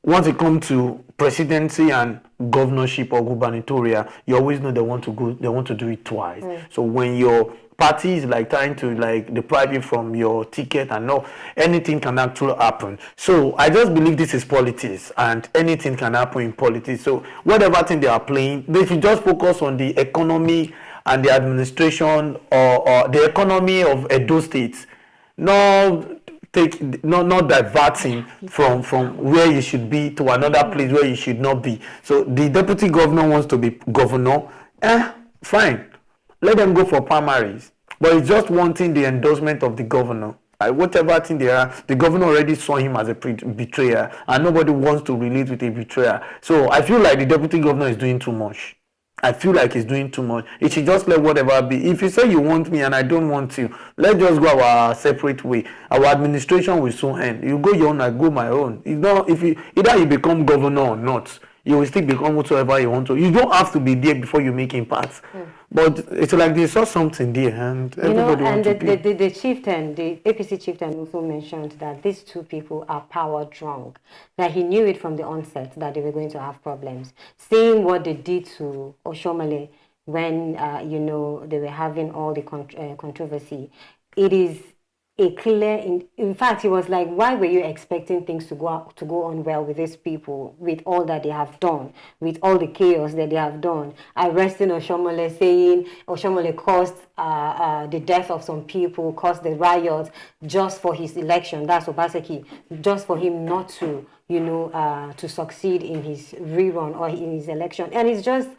Once it comes to presidency and governorship or gubernatorial, you always know they want to do it twice. So when your party is like trying to like deprive you from your ticket and no, anything can actually happen. So I just believe this is politics and anything can happen in politics. So whatever thing they are playing, they should just focus on the economy and the administration or the economy of Edo State. Not diverting from where you should be to another place where you should not be. So the deputy governor wants to be governor, fine, let them go for primaries, but it's just wanting the endorsement of the governor. Whatever thing they are, the governor already saw him as a betrayer, and nobody wants to relate with a betrayer. So I feel like the deputy governor is doing too much. I feel like he's doing too much. It should just let whatever be. If you say you want me and I don't want you, let's just go our separate way. Our administration will soon end. You go your own, I go my own. It's not, if you either you become governor or not, you will still become whatsoever you want to. You don't have to be there before you make impact. But it's like they saw something there and everybody wants to be. The chieftain, the APC chieftain also mentioned that these two people are power drunk. That he knew it from the onset that they were going to have problems. Seeing what they did to Oshomole, when they were having all the controversy. It is a clear. In fact, he was like, "Why were you expecting things to go on well with these people, with all that they have done, with all the chaos that they have done, arresting Oshomole, saying Oshomole caused the death of some people, caused the riots just for his election." That's Obaseki, just for him not to, to succeed in his rerun or in his election, and it's just.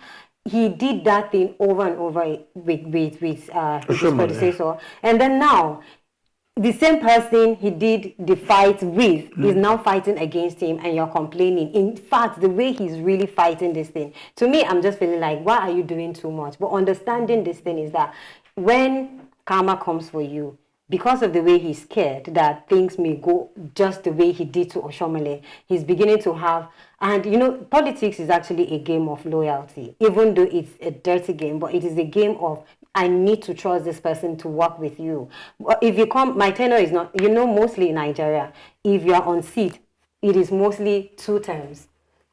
He did that thing over and over with his predecessor, and then now the same person he did the fight with is now fighting against him, and you're complaining. In fact, the way he's really fighting this thing, to me, I'm just feeling like, why are you doing too much? But understanding this thing is that when karma comes for you, because of the way he's scared that things may go just the way he did to Oshomole, he's beginning to have, and politics is actually a game of loyalty, even though it's a dirty game, but it is a game of, I need to trust this person to work with you. If you come, my tenure is not, mostly in Nigeria, if you're on seat, it is mostly 2 terms.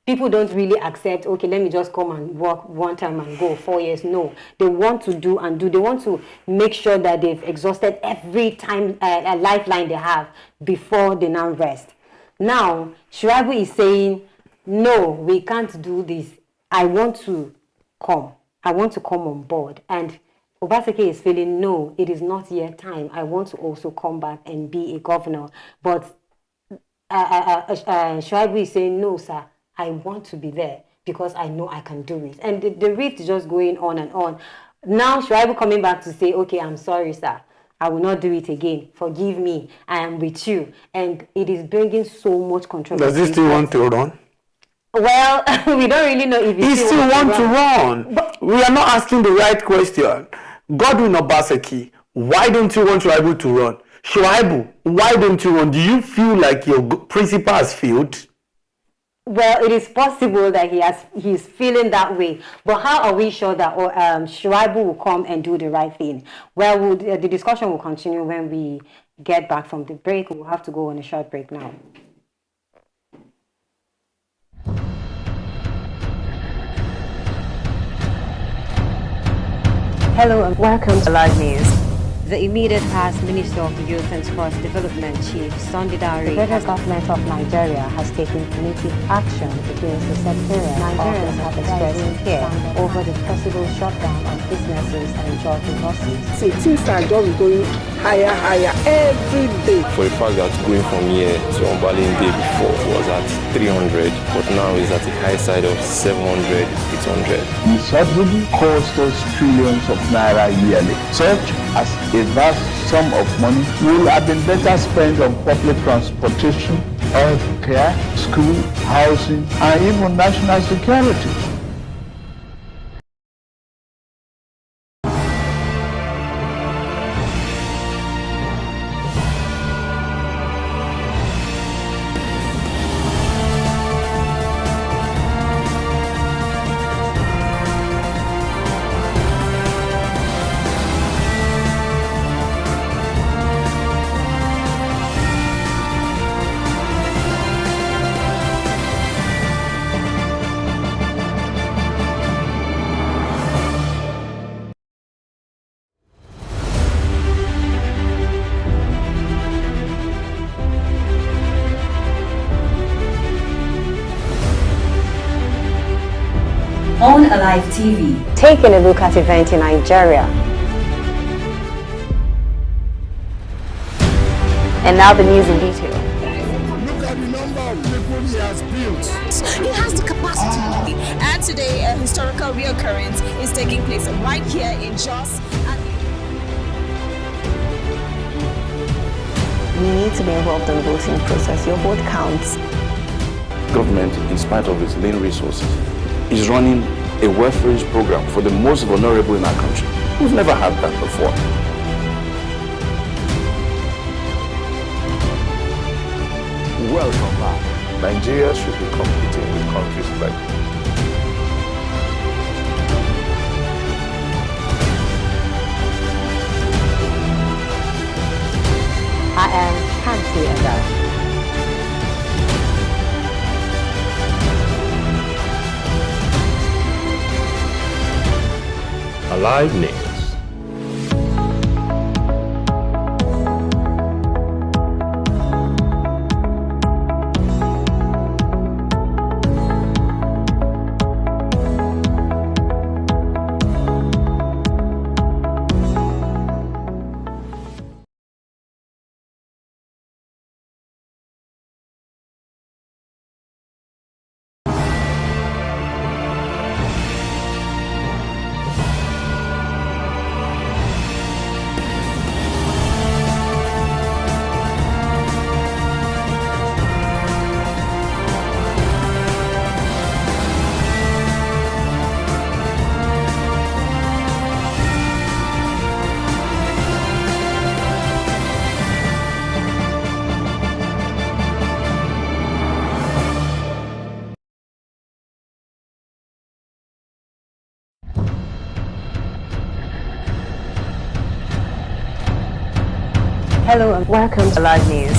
People don't really accept, okay, let me just come and work one time and go 4 years. No, they want to do and do. They want to make sure that they've exhausted every time a lifeline they have before they now rest. Now, Shuaibu is saying, no, we can't do this. I want to come. I want to come on board. And Obaseki is feeling, no, it is not yet time. I want to also come back and be a governor. But Shuaibu is saying, no, sir. I want to be there because I know I can do it. And the rift is just going on and on. Now, Shuaibu coming back to say, okay, I'm sorry, sir. I will not do it again. Forgive me. I am with you. And it is bringing so much controversy. Does he still want to run? Well, we don't really know if he still wants to run. But we are not asking the right question. Godwin Obaseki, why don't you want Shuaibu to run? Shuaibu, why don't you run? Do you feel like your principal has failed? Well, it is possible that he's feeling that way, but how are we sure that Shuaibu will come and do the right thing? Well, the discussion will continue when we get back from the break. We'll have to go on a short break now. Hello and welcome to Live News. The immediate past Minister of the Youth and Sports Development Chief Sunday Dare, the federal government of Nigeria has taken punitive action against the secretariat. Nigerians have expressed fear over the possible shutdown of businesses and job losses. See, things are just going higher every day. For the fact that going from here to Ombalin day before was at 300, but now is at the high side of 700, 800. The subsidy costs us trillions of naira yearly. Such as a vast sum of money will have been better spent on public transportation, health care, school, housing, and even national security. On Alive TV. Taking a look at events in Nigeria. And now the news in detail. Look at the number of people he has built. He has the capacity. And today, a historical reoccurrence is taking place right here in Jos. We need to be involved in the voting process. Your vote counts. Government, in spite of its lean resources, is running a welfare program for the most vulnerable in our country. We've never had that before. Welcome back. Nigeria should be competing with countries like I am Kanti Aga. Alive News. Hello and welcome to Alive News.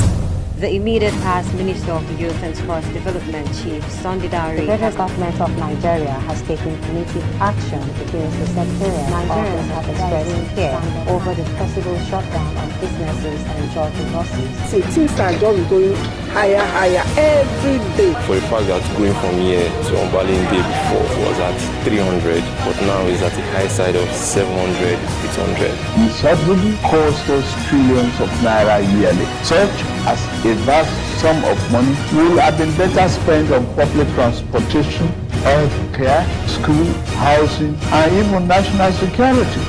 The immediate past Minister of the Youth and Sports Development Chief Sunday Dare. The federal government of Nigeria has taken punitive action against the sectarian. Nigerians have expressed fear over the possible shutdown of businesses and job losses. See, things are just going higher every day. For the fact that going from here to Ombalinde before was at 300, but now is at the high side of 700, 800. The subsidy costs us trillions of naira yearly. Such as a vast sum of money will have been better spent on public transportation, health care, school, housing, and even national security.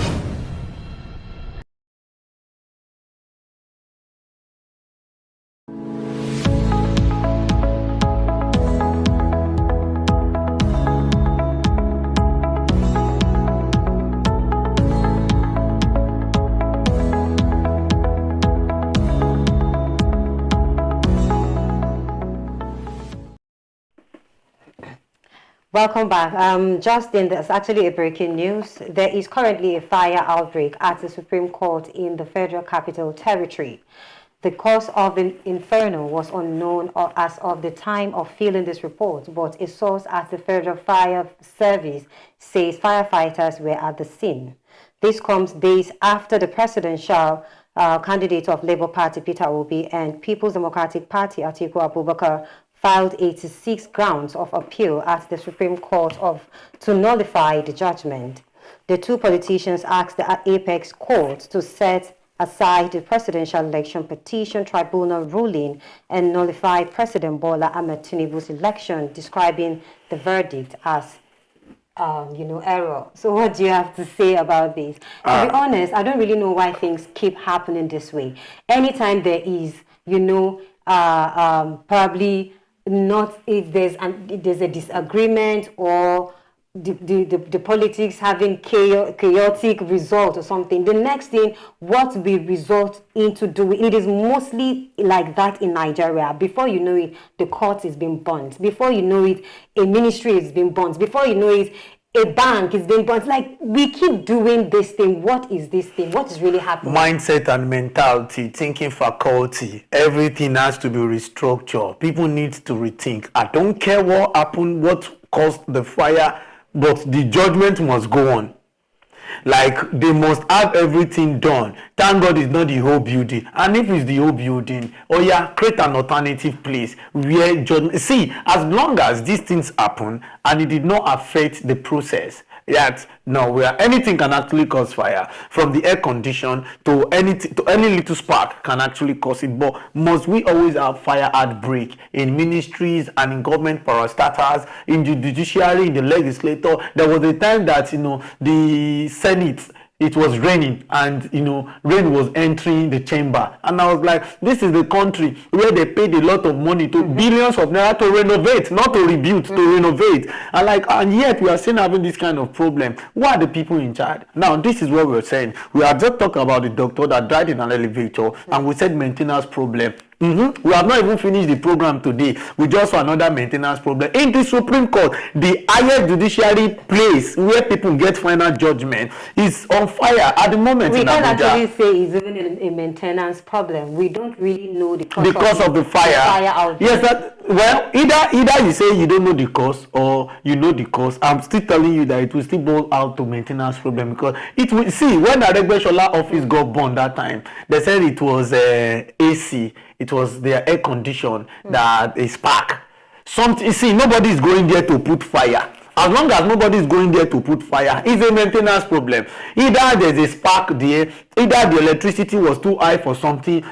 Welcome back. There's actually a breaking news. There is currently a fire outbreak at the Supreme Court in the Federal Capital Territory. The cause of the inferno was unknown as of the time of filing this report, but a source at the Federal Fire Service says firefighters were at the scene. This comes days after the presidential candidate of Labour Party, Peter Obi, and People's Democratic Party, Atiku Abubakar, filed 86 grounds of appeal at the Supreme Court to nullify the judgment. The two politicians asked the Apex Court to set aside the presidential election petition tribunal ruling and nullify President Bola Ahmed Tinubu's election, describing the verdict as error. So what do you have to say about this? To be honest, I don't really know why things keep happening this way. Anytime there is, probably not if there's a disagreement or the politics having chaotic result or something, the next thing what we result into doing, it is mostly like that in Nigeria. Before you know it, the court is being burnt. Before you know it, a ministry is being burnt. Before you know it, a bank is being burnt. Like, we keep doing this thing. What is this thing? What is really happening? Mindset and mentality, thinking faculty, everything has to be restructured. People need to rethink. I don't care what happened, what caused the fire, but the judgment must go on. Like, they must have everything done. Thank God it's not the whole building. And if it's the whole building, create an alternative place where judgment. See, as long as these things happen and it did not affect the process, anything can actually cause fire. From the air condition to anything, to any little spark can actually cause it. But must we always have fire outbreak in ministries and in government parastatals, in the judiciary, in the legislature? There was a time that the Senate, it was raining and rain was entering the chamber, and I was like, this is the country where they paid a lot of money to billions of naira to renovate, not to rebuild, to renovate, and yet we are still having this kind of problem. Who are the people in charge? Now this is what we're saying. We are just talking about the doctor that died in an elevator, and we said maintenance problem. We have not even finished the program today. We just saw another maintenance problem in the Supreme Court. The highest judiciary place where people get final judgment is on fire at the moment. We in can Abuja. actually say it's even a maintenance problem. We don't really know the Because of the fire. Out yes, well, either you say you don't know the cause or you know the cause. I'm still telling you that it will still boil out to maintenance problem, because it will see when the Aregbesola office got burned that time, they said it was AC. It was their air condition that is spark. Something, see, nobody is going there to put fire. As long as nobody is going there to put fire, it's a maintenance problem. Either there's a spark there, either the electricity was too high for something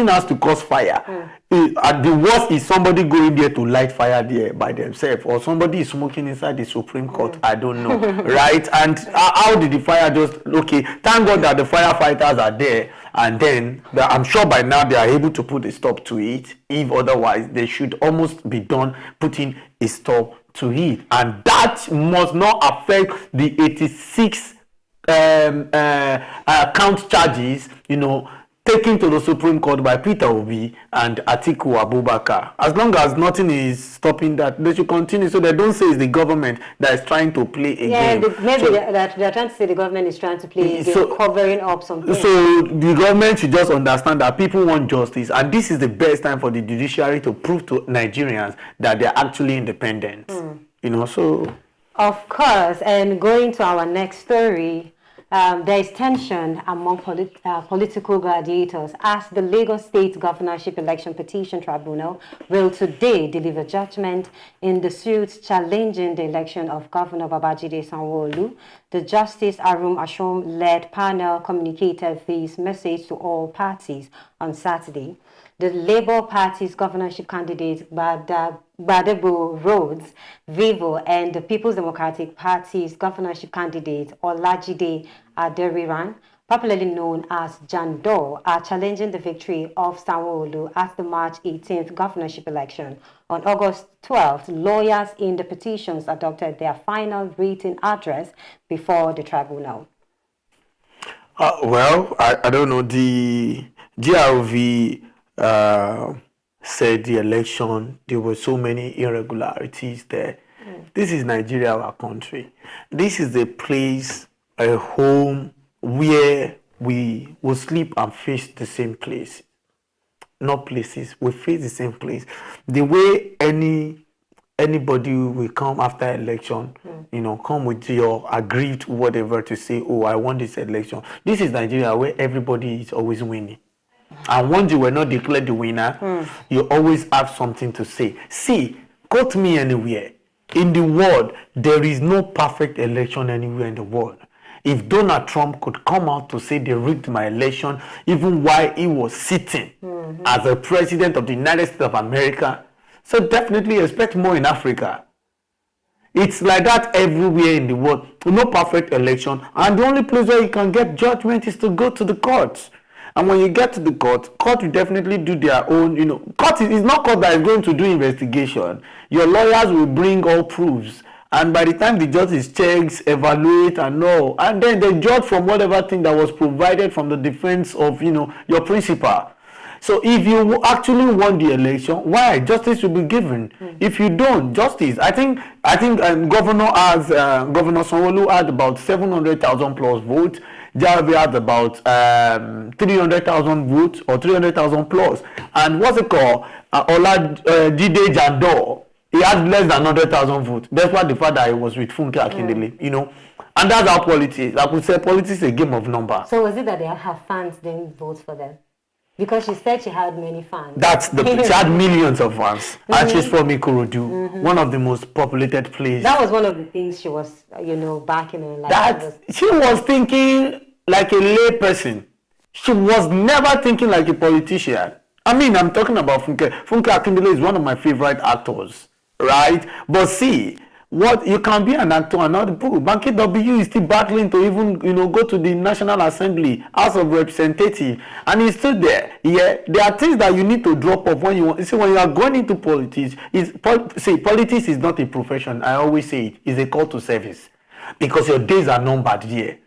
has to cause fire. At the worst is somebody going there to light fire there by themselves, or somebody is smoking inside the Supreme Court. I don't know. Right? And how did the fire just, okay, thank God that the firefighters are there, and then I'm sure by now they are able to put a stop to it. If otherwise, they should almost be done putting a stop to it, and that must not affect the 86 count charges, taken to the Supreme Court by Peter Obi and Atiku Abubakar. As long as nothing is stopping that, they should continue, so they don't say it's the government that is trying to play a game. Maybe they're trying to say the government is trying to play a game, covering up something. So the government should just understand that people want justice, and this is the best time for the judiciary to prove to Nigerians that they're actually independent. So... Of course, and going to our next story, there is tension among political gladiators as the Lagos State Governorship Election Petition Tribunal will today deliver judgment in the suit challenging the election of Governor Babajide Sanwo-Olu. The Justice Arum Ashom-led panel communicated this message to all parties on Saturday. The Labour Party's governorship candidate Gbadebo Rhodes, Vivo, and the People's Democratic Party's governorship candidate Olajide Aderiran, popularly known as Jandor, are challenging the victory of Sanwo-Olu at the March 18th governorship election. On August 12th, lawyers in the petitions adopted their final written address before the tribunal. I don't know. The GRV said the election, there were so many irregularities there. This is Nigeria, our country. This is a place, a home where we will sleep and face the same place. Not places, we face the same place. The way anybody will come after election, come with your aggrieved whatever to say, oh, I want this election. This is Nigeria where everybody is always winning. And once you were not declared the winner, you always have something to say. See, quote me anywhere. In the world, there is no perfect election anywhere in the world. If Donald Trump could come out to say they rigged my election, even while he was sitting as a president of the United States of America, so definitely expect more in Africa. It's like that everywhere in the world. No perfect election. And the only place where you can get judgment is to go to the courts. And when you get to the court will definitely do their own, court is not court that is going to do investigation. Your lawyers will bring all proofs. And by the time the judges checks, evaluate and all, and then they judge from whatever thing that was provided from the defense of, your principal. So if you actually won the election, why? Justice will be given. If you don't, justice. I think Governor Sanwo-Olu had about 700,000 plus votes. Jarve had about 300,000 votes or 300,000 plus. And what's it called? Olajide Jandor, he had less than 100,000 votes. That's why the fact that he was with Funke Akindele, And that's how politics. I would say politics is a game of numbers. So was it that her fans didn't vote for them? Because she said she had many fans. She had millions of fans. And she's from Ikorodu, one of the most populated places. That was one of the things she was, back in her life. She was thinking like a lay person. She was never thinking like a politician. I'm talking about Funke. Funke Akindele is one of my favorite actors, right? But see, what you can be an actor and not Banky W is still battling to even go to the National Assembly, House of Representatives, and he's still there. Yeah, there are things that you need to drop off when you want. See, when you are going into politics, politics is not a profession. I always say it's a call to service, because your days are numbered here.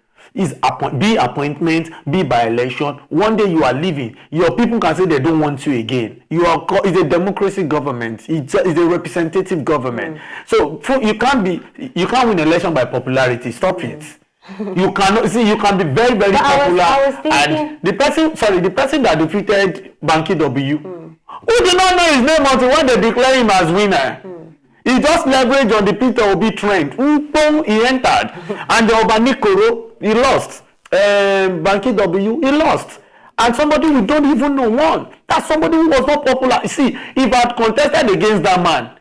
be appointment, be by election. One day you are leaving, your people can say they don't want you again. It's a democracy government. It's a representative government. So you can't win election by popularity. Stop it. You cannot see. You can be very, very popular. I was thinking, and the person that defeated Banky W, who did not know his name until when they declare him as winner. He just leveraged on the Peter Obi trend. He entered. And the Obanikoro, he lost. Banky W, he lost. And somebody we don't even know won. That's somebody who was not popular. You see, if I had contested against that man,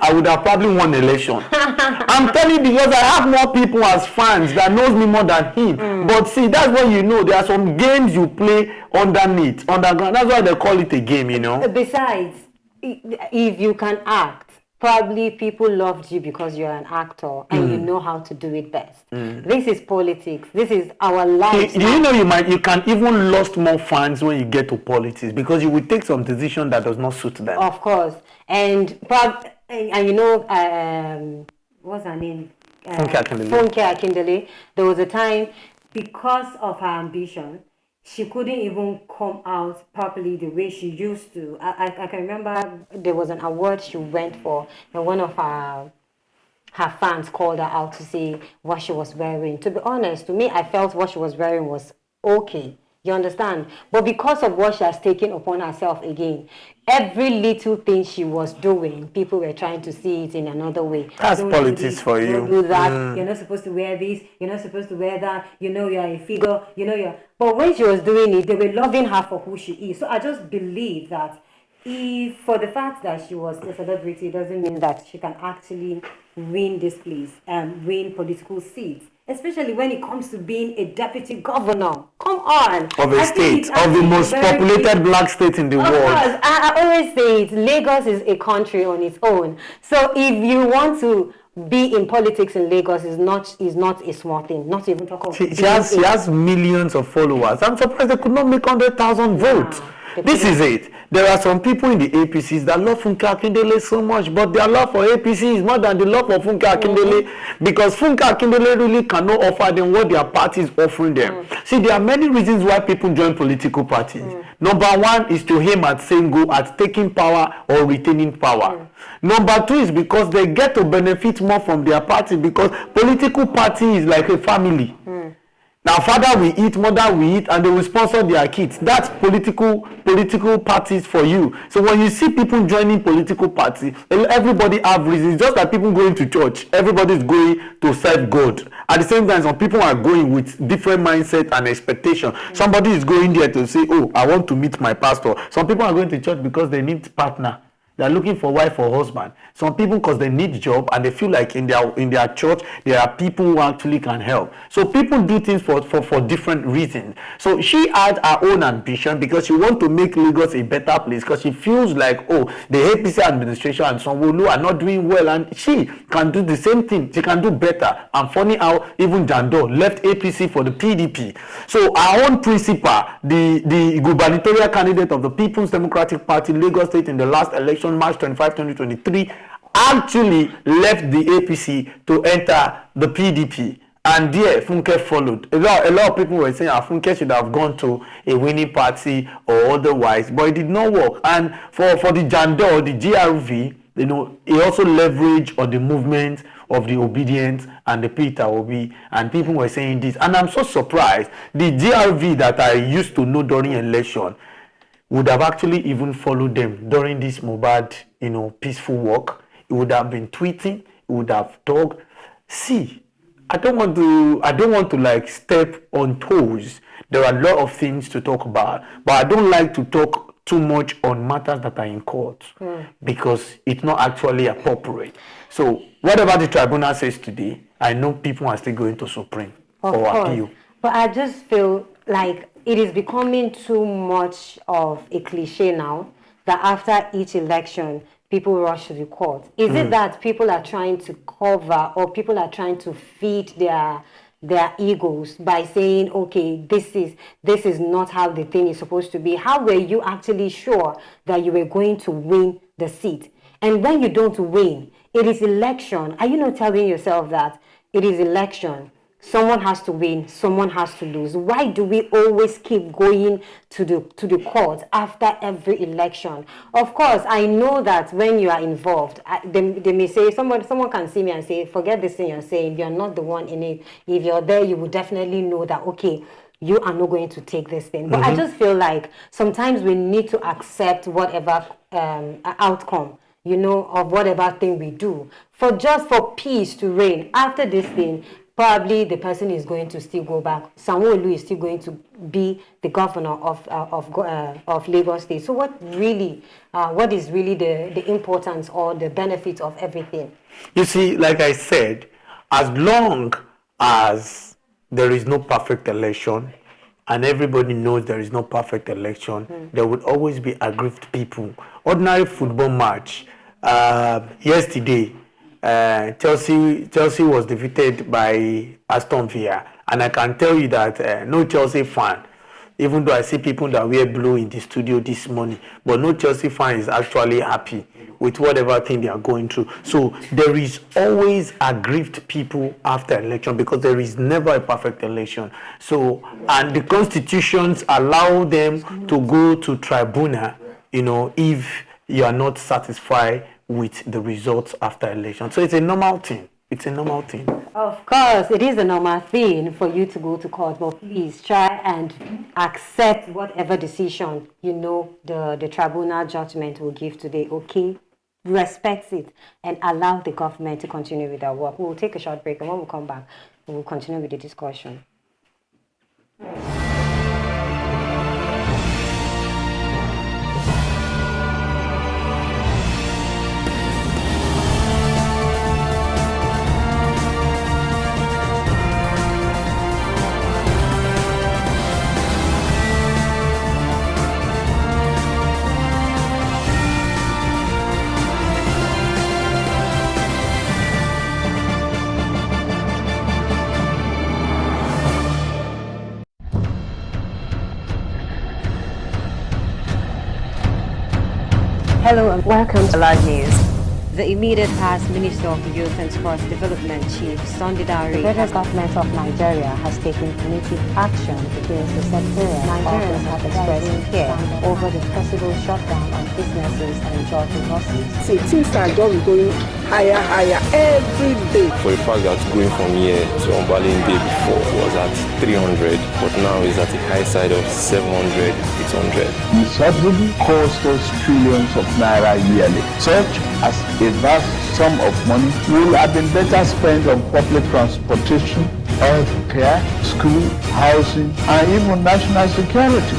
I would have probably won the election. I'm telling you, because I have more people as fans that knows me more than him. But see, that's what you know. There are some games you play underground. That's why they call it a game, you know. Besides, if you can act, probably people loved you because you're an actor and you know how to do it best. This is politics. This is our life. You know, you can even lose more fans when you get to politics because you will take some decision that does not suit them. Of course. And you know, what's her name? Funke Akindele. There was a time, because of her ambition, she couldn't even come out properly the way she used to. I can remember there was an award she went for, and one of her fans called her out to say what she was wearing. To be honest, to me, I felt what she was wearing was okay. You understand? But because of what she has taken upon herself again, every little thing she was doing, people were trying to see it in another way. That's politics for you. Don't do that. You're not supposed to wear this. You're not supposed to wear that. You know you're a figure. You know you're... But when she was doing it, they were loving her for who she is. So I just believe that if, for the fact that she was a celebrity, doesn't mean that she can actually win this place and win political seats. Especially when it comes to being a deputy governor. Come on. Of a state, of the most populated black state in the world. Course, I always say it, Lagos is a country on its own. So if you want to be in politics in Lagos, is not a small thing. Not even talk of... She has millions of followers. I'm surprised they could not make 100,000 votes. This is it. There are some people in the APCs that love Funke Akindele so much, but their love for APC is more than the love for Funke Akindele, because Funke Akindele really cannot offer them what their party is offering them. See, there are many reasons why people join political parties. Number one is to aim at saying go at taking power or retaining power. Number two is because they get to benefit more from their party, because political party is like a family. Now, father will eat, mother will eat, and they will sponsor their kids. That's political parties for you. So when you see people joining political parties, everybody have reasons. Just like people going to church, everybody is going to serve God. At the same time, some people are going with different mindset and expectation. Somebody is going there to say, oh, I want to meet my pastor. Some people are going to church because they need partner. They are looking for wife or husband. Some people because they need job and they feel like in their church there are people who actually can help. So people do things for different reasons. So she had her own ambition because she wants to make Lagos a better place, because she feels like, oh, the APC administration and Sanwo-Olu are not doing well, and she can do the same thing. She can do better. And funny how even Jandor left APC for the PDP. So our own principal, the gubernatorial candidate of the People's Democratic Party, Lagos State, in the last election, March 25, 2023, actually left the APC to enter the PDP. And there, Funke followed. A lot of people were saying Funke should have gone to a winning party or otherwise, but it did not work. And for the Jandor, the GRV, you know, he also leveraged on the movement of the Obedient and the Peter Obi, and people were saying this. And I'm so surprised. The GRV that I used to know during election would have actually even followed them during this Mohbad, you know, peaceful walk. It would have been tweeting. It would have talked. See, I don't want to like step on toes. There are a lot of things to talk about, but I don't like to talk too much on matters that are in court because it's not actually appropriate. So whatever the tribunal says today, I know people are still going to Supreme or appeal. But I just feel like it is becoming too much of a cliche now that after each election, people rush to the court. Is it that people are trying to cover, or people are trying to feed their egos by saying, okay, this is not how the thing is supposed to be? How were you actually sure that you were going to win the seat? And when you don't win, it is election. Are you not telling yourself that it is election? Someone has to win, someone has to lose. Why do we always keep going to the court after every election? Of course, I know that when you are involved, they may say, someone can see me and say, forget this thing you're saying, you're not the one in it. If you're there, you will definitely know that, okay, you are not going to take this thing. But I just feel like sometimes we need to accept whatever outcome, you know, of whatever thing we do. For peace to reign after this thing, probably the person is going to still go back. Sanwo-Olu is still going to be the governor of Lagos State. So what is really the importance or the benefit of everything? You see, like I said, as long as there is no perfect election, and everybody knows there is no perfect election, there would always be aggrieved people. Ordinary football match, yesterday, Chelsea was defeated by Aston Villa, and I can tell you that no Chelsea fan, even though I see people that wear blue in the studio this morning, but no Chelsea fan is actually happy with whatever thing they are going through. So there is always aggrieved people after election because there is never a perfect election. So, and the constitutions allow them to go to tribunal, you know, if you are not satisfied with the results after election. So it's a normal thing. It's a normal thing. Of course, it is a normal thing for you to go to court, but please try and accept whatever decision, you know, the tribunal judgment will give today, okay? Respect it and allow the government to continue with their work. We'll take a short break, and when we come back, we'll continue with the discussion. Hello and welcome to Live News. The immediate past Minister of Youth and Sports Development Chief Sunday Dare, the federal government of Nigeria has taken punitive action against the secretariat. Nigerians have expressed fear over the possible shutdown of businesses and job losses. See, things are just going higher every day. For the fact that going from here to Ombalinde before was at 300, but now is at the high side of 700, 800. The subsidy costs us trillions of naira yearly. Such as a vast sum of money will have been better spent on public transportation, health care, school, housing, and even national security.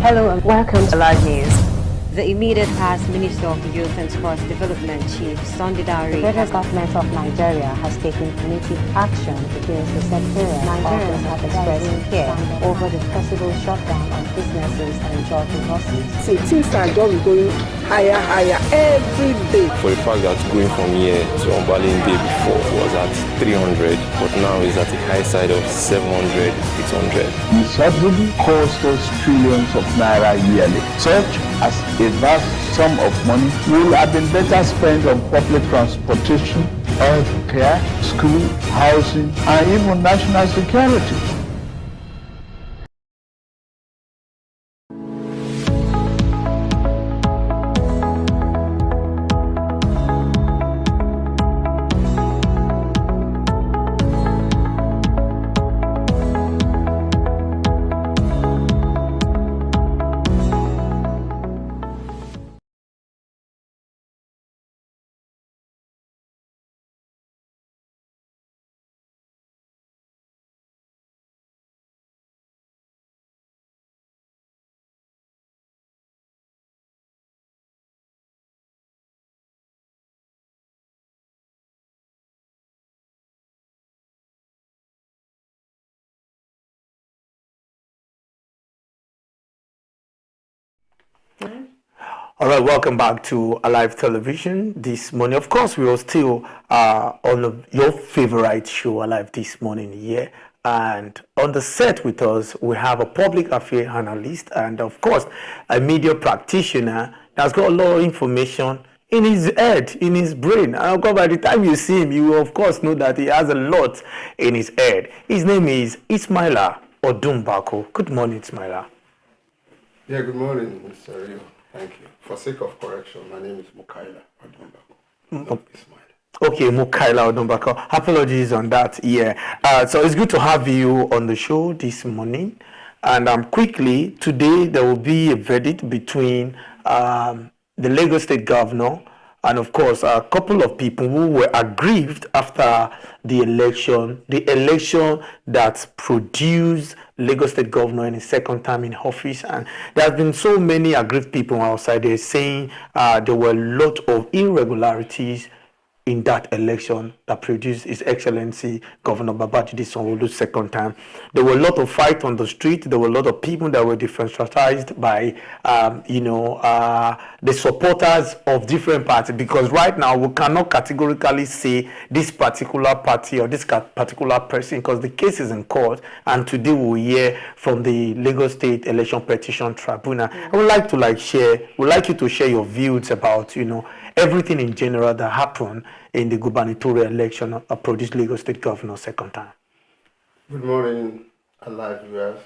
Hello and welcome to Live News. The immediate past Minister of Youth and Sports Development Chief Sunday Dare, the federal government of Nigeria has taken punitive action against the secretariat. Nigerians have expressed fear over the possible shutdown of businesses and job losses. See, things are just going higher every day. For the fact that going from here to Ombalinde before was at 300, but now is at the high side of 700, 800. The subsidy costs us trillions of naira yearly. Such as a vast sum of money will have been better spent on public transportation, health care, school, housing, and even national security. All right, welcome back to Alive Television this morning. Of course, we are still on your favorite show, Alive This Morning here. And on the set with us, we have a public affairs analyst and, of course, a media practitioner that's got a lot of information in his head, in his brain. And of course, by the time you see him, you will, of course, know that he has a lot in his head. His name is Ismaila Odumbako. Good morning, Ismaila. Yeah, good morning, Mr. Rio. Thank you. For sake of correction, my name is Mukaila Odumbako. Okay, Mukaila Odumbako. Apologies on that. Yeah. So it's good to have you on the show this morning. And quickly, today there will be a verdict between the Lagos State Governor and, of course, a couple of people who were aggrieved after the election that produced Lagos State Governor in his second time in office. And there have been so many aggrieved people outside there saying there were a lot of irregularities in that election that produced His Excellency Governor Babajide Sanwo-Olu's second time. There were a lot of fights on the street. There were a lot of people that were disenfranchised by, the supporters of different parties. Because right now, we cannot categorically say this particular party or this particular person because the case is in court. And today we'll hear from the Lagos State Election Petition Tribunal. I would like you to share your views about, everything in general that happened in the gubernatorial election of produced Lagos State Governor second time. Good morning, Alive viewers,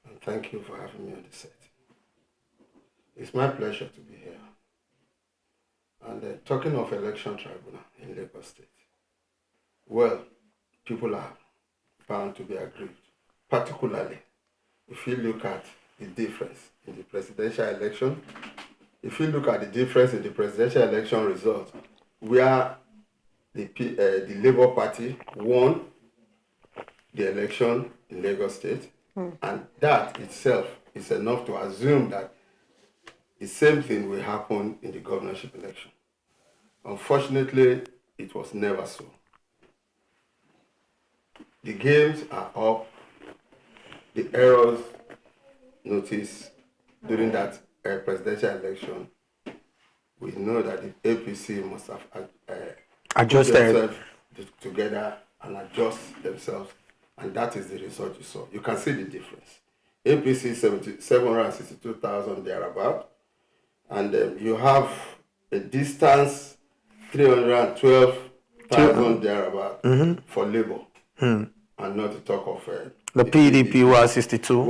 and thank you for having me on the set. It's my pleasure to be here. And talking of election tribunal in Lagos State, well, people are bound to be aggrieved, particularly if you look at the difference in the presidential election. If you look at the difference in the presidential election results, where the Labour Party won the election in Lagos State, and that itself is enough to assume that the same thing will happen in the governorship election. Unfortunately, it was never so. The games are up. The errors noticed during that presidential election, we know that the APC must have adjusted themselves together and adjust themselves, and that is the result you saw. You can see the difference. APC 762,000 thereabout, and you have a distance 312,000 thereabout for Labour, and not to talk of the PDP who has 62,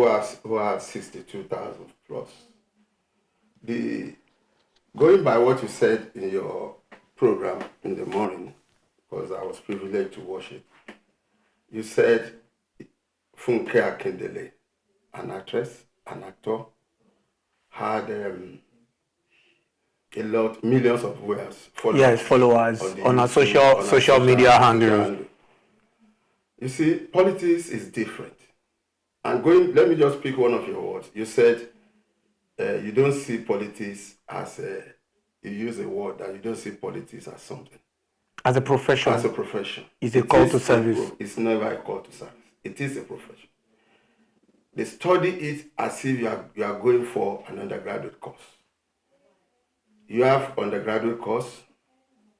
who have 62,000 plus. Going by what you said in your program in the morning, because I was privileged to watch it, you said Funke Akindele, an actress, an actor, had millions of followers on our social media handle. You see, politics is different. And let me just pick one of your words. You said you don't see politics as you use a word that you don't see politics as something. As a profession. As a profession. It's a call to service. It's never a call to service. It is a profession. They study it as if you are going for an undergraduate course. You have undergraduate course.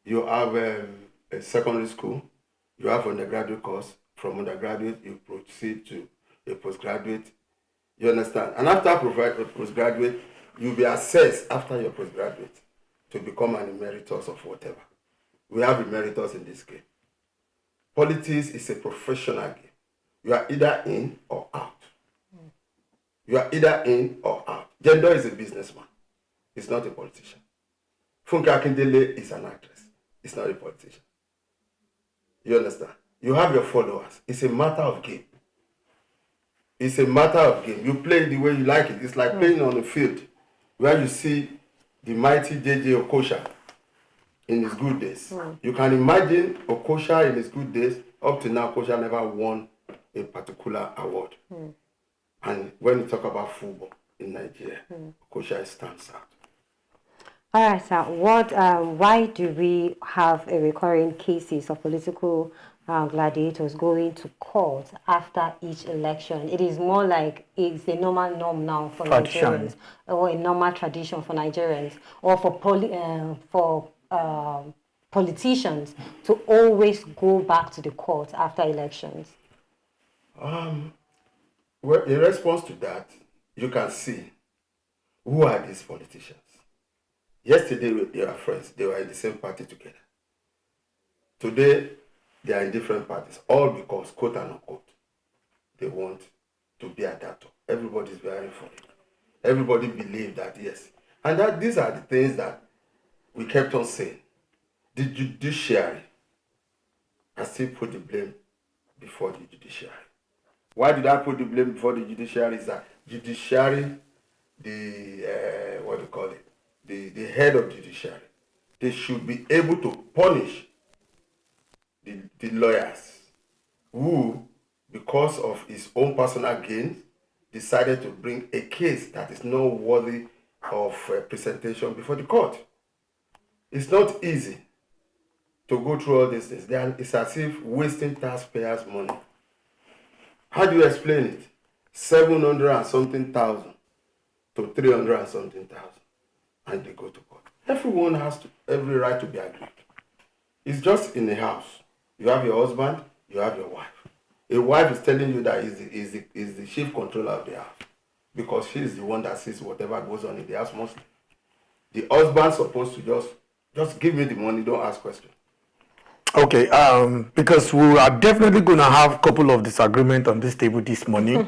You have a secondary school. You have undergraduate course. From undergraduate, you proceed to a postgraduate. You understand? And after postgraduate, you'll be assessed after your postgraduate to become an emeritus of whatever. We have emeritus in this game. Politics is a professional game. You are either in or out. You are either in or out. Gender is a businessman. It's not a politician. Funke Akindele is an actress. It's not a politician. You understand? You have your followers. It's a matter of game. It's a matter of game. You play the way you like it. It's like playing on the field where you see the mighty J.J. Okocha in his good days. You can imagine Okocha in his good days. Up to now, Okocha never won a particular award. And when you talk about football in Nigeria, Okocha stands out. All right, sir. Why do we have a recurring cases of political gladiators going to court after each election. It is more like it's a normal norm now for Nigerians, or a normal tradition for Nigerians, or for politicians to always go back to the court after elections. Well, in response to that, you can see who are these politicians. Yesterday, they were friends. They were in the same party together. Today, they are in different parties, all because, quote and unquote, they want to be at that top. Everybody's vying for it. Everybody believes that, yes. And that these are the things that we kept on saying. The judiciary, I still put the blame before the judiciary. Why did I put the blame before the judiciary? Is that judiciary, the head of judiciary, they should be able to punish the lawyers who, because of his own personal gains, decided to bring a case that is not worthy of presentation before the court. It's not easy to go through all these things. It's as if wasting taxpayers' money. How do you explain it? 700 and something thousand to 300 and something thousand, and they go to court. Everyone has every right to be aggrieved. It's just in the house. You have your husband, you have your wife. A wife is telling you that is the chief controller of the house because she is the one that sees whatever goes on in the house mostly. The husband's supposed to just give me the money, don't ask questions. Okay, because we are definitely going to have a couple of disagreements on this table this morning.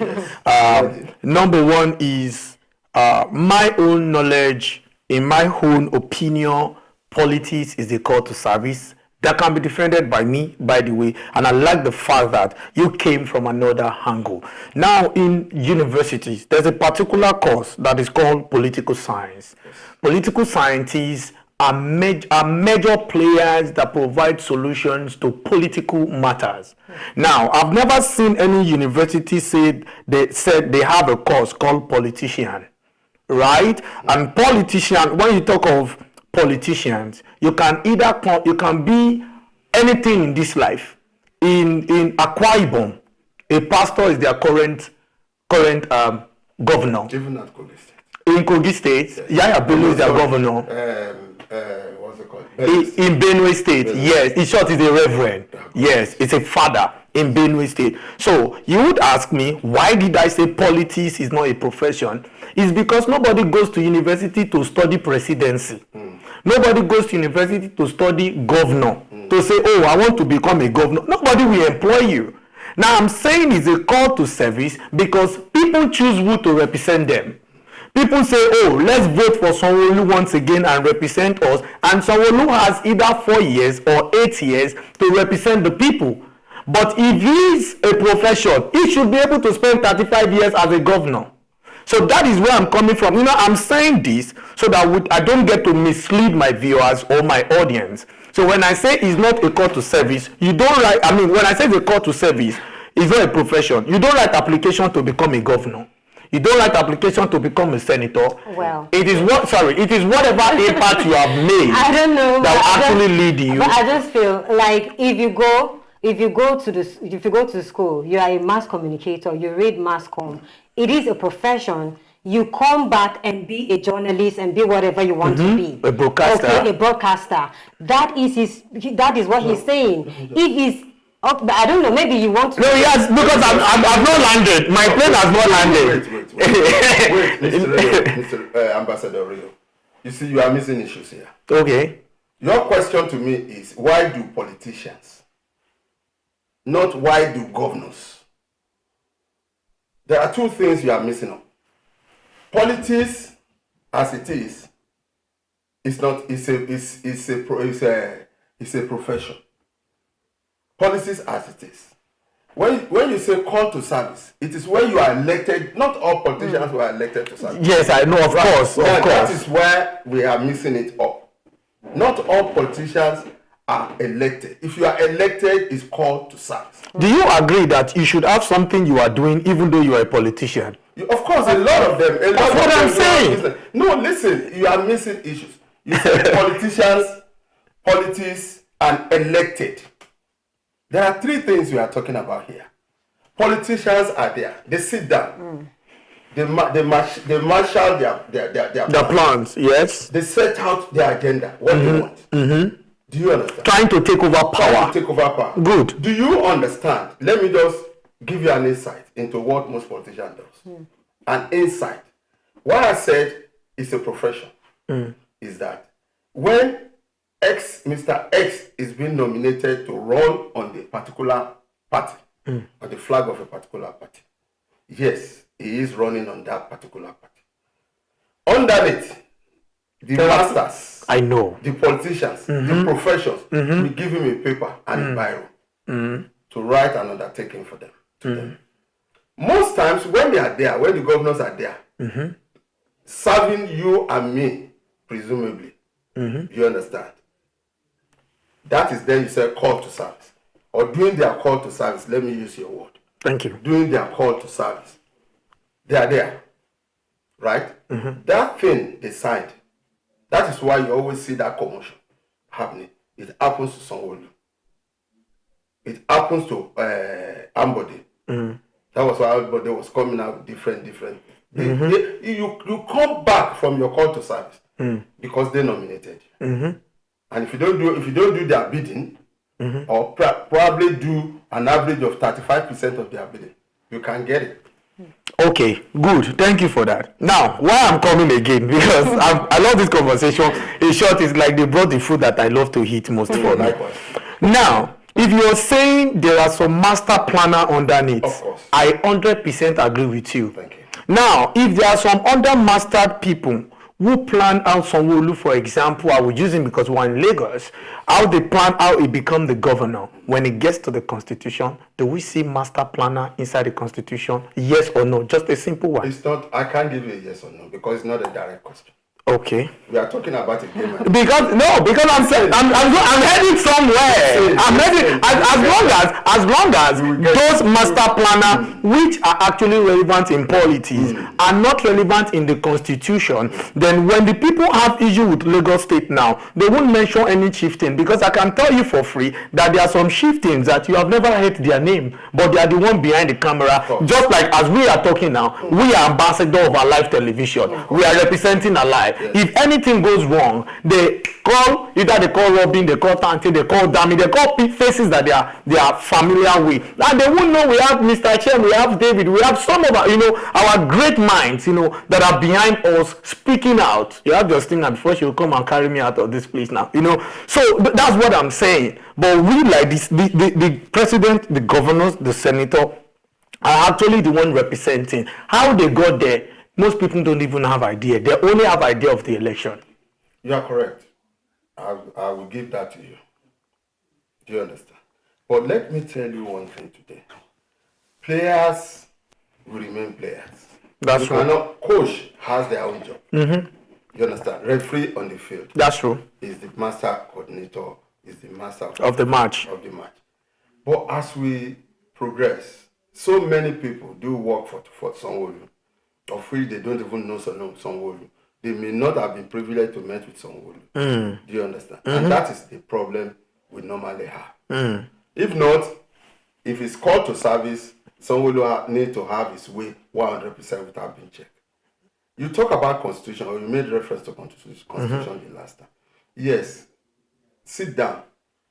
Number one is my own knowledge, in my own opinion, politics is a call to service that can be defended by me, by the way, and I like the fact that you came from another angle. Now, in universities, there's a particular course that is called political science. Yes. Political scientists are major players that provide solutions to political matters. Now, I've never seen any university say they have a course called politician, right? And politician, when you talk of politicians, you can be anything in this life. In Akwa Ibom, a pastor is their current governor. Even at Kogi State. In Kogi State, yes. Yaya Bello is their governor. What's it called? In Benue State, yes. In short, it's a reverend. Yes, it's a father in Benue State. So you would ask me, why did I say politics is not a profession? It's because nobody goes to university to study presidency. Nobody goes to university to study governor. To say, oh, I want to become a governor. Nobody will employ you. Now, I'm saying it's a call to service because people choose who to represent them. People say, oh, let's vote for Sanwo-Olu once again and represent us. And Sanwo-Olu has either 4 years or 8 years to represent the people. But if he is a profession, he should be able to spend 35 years as a governor. So that is where I'm coming from. I'm saying this so that I don't get to mislead my viewers or my audience. So when I say it's not a call to service, you don't write, when I say it's a call to service, it's not a profession. You don't write application to become a governor. You don't write application to become a senator. Well, it is whatever impact you have made. I don't know that will actually lead you. But I just feel like if you go to school, you are a mass communicator, you read mass comm. It is a profession. You come back and be a journalist and be whatever you want to be. A broadcaster. Okay, a broadcaster. That is what he's saying. If he's I don't know, maybe you want to... No, yes, because I've not landed. My plane has not landed. Wait, Mr. Ambassador Rio. You see, you are missing issues here. Okay. Your question to me is, why do politicians, not why do governors? There are two things you are missing on. Politics, as it is a profession. Policies as it is. When you say call to service, it is when you are elected. Not all politicians were elected to serve. Yes, I know, of course. That is where we are missing it up. Not all politicians are elected. If you are elected, it's called to service. Do you agree that you should have something you are doing even though you are a politician? Of course, a lot of them. That's what I'm saying. No, listen, you are missing issues. You say politicians, politics, and elected. There are three things we are talking about here. Politicians are there. They sit down. They marshal their plans. Yes. They set out their agenda. What they want. Do you understand? Trying to take over power. Good. Do you understand? Let me just give you an insight into what most politicians does. An insight. What I said is a profession. Is that when Mr. X is being nominated to run on the particular party, on the flag of a particular party, yes, he is running on that particular party. Underneath, the masters, I know, the politicians, the professions, we give him a paper and a biro to write an undertaking for them. To them. Most times when they are there, when the governors are there, serving you and me, presumably, you understand? That is then you say call to service. Or doing their call to service, let me use your word. Thank you. Doing their call to service. They are there. Right? That thing they signed, that is why you always see that commotion happening. It happens to Sanwo-Olu. It happens to Ambode. That was why everybody was coming out with different. You come back from your call to service because they nominated you. And if you don't do their bidding, or probably do an average of 35% of their bidding, you can get it. Okay, good. Thank you for that. Now, why I'm coming again, because I love this conversation. In short, it's like they brought the food that I love to eat most for me. Now, if you're saying there are some master planner underneath, of course, I 100% agree with you. Thank you. Now, if there are some under-mastered people who plan out Sanwo-Olu, for example, I would use him because we're in Lagos, how they plan how he become the governor. When it gets to the constitution, do we see master planner inside the constitution? Yes or no? Just a simple one. It's not, I can't give you a yes or no because it's not a direct question. Okay. We are talking about a game. Because I'm heading somewhere. I'm heading as long as those master planner which are actually relevant in politics are not relevant in the constitution, then when the people have issue with Lagos State now, they won't mention any chieftain, because I can tell you for free that there are some chieftains that you have never heard their name, but they are the one behind the camera. Just like as we are talking now, we are ambassador of our live television. We are representing Alive. Yes. If anything goes wrong, they call Robin, they call Tante, they call Dami, they call faces that they are familiar with. And they won't know we have Mr. Chen, we have David, we have some of our great minds, that are behind us speaking out. You have Justina before she will come and carry me out of this place now. So that's what I'm saying. But we like this, the president, the governors, the senator are actually the one representing. How they got there, most people don't even have idea. They only have idea of the election. You are correct. I will give that to you. Do you understand? But let me tell you one thing today. Players will remain players. That's true. Coach has their own job. You understand? Referee on the field. That's true. Is the master coordinator, is the master of the match. But as we progress, so many people do work for Sanwo-Olu, of which they don't even know Sanwo-Olu. They may not have been privileged to meet with Sanwo-Olu. Do you understand? And that is the problem we normally have. If not, if it's called to service, Sanwo-Olu need to have his way 100% without being checked. You talk about constitution, or you made reference to constitution the last time. Yes, sit down.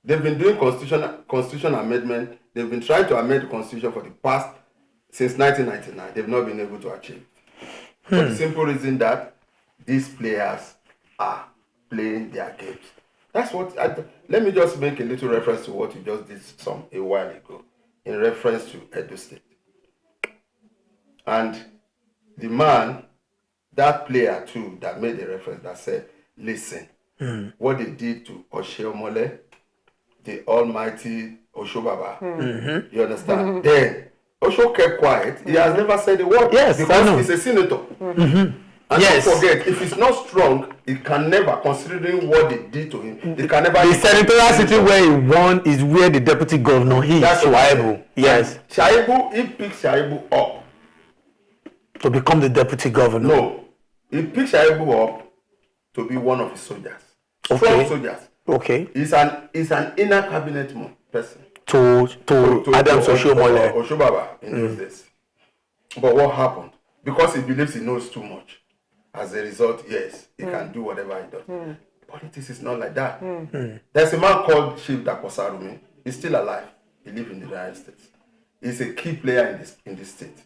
They've been doing constitution amendment. They've been trying to amend the constitution for the past, since 1999. They've not been able to achieve it. For the simple reason that these players are playing their games. That's what, let me just make a little reference to what you just did a while ago, in reference to Edo State. And the man, that player too, that made a reference, that said, listen, what they did to Oshiomhole, the almighty Oshobaba, you understand? Then, Osho kept quiet. He has never said a word. Yes, because he's a senator. And don't forget, if it's not strong, it can never, considering what they did to him, it can never... The senatorial city where he won is where the deputy governor is, Shaibu. Yes. Shaibu, he picked Shaibu up. To become the deputy governor? No. He picked Shaibu up to be one of his soldiers. Strong soldiers. Okay. He's an inner cabinet person. to Adams Oshiomhole. Oshobaba in those days. But what happened? Because he believes he knows too much. As a result, yes, he can do whatever he does. Politics is not like that. There's a man called Chief Dapo Sarumi. He's still alive. He lives in the United States. He's a key player in this state.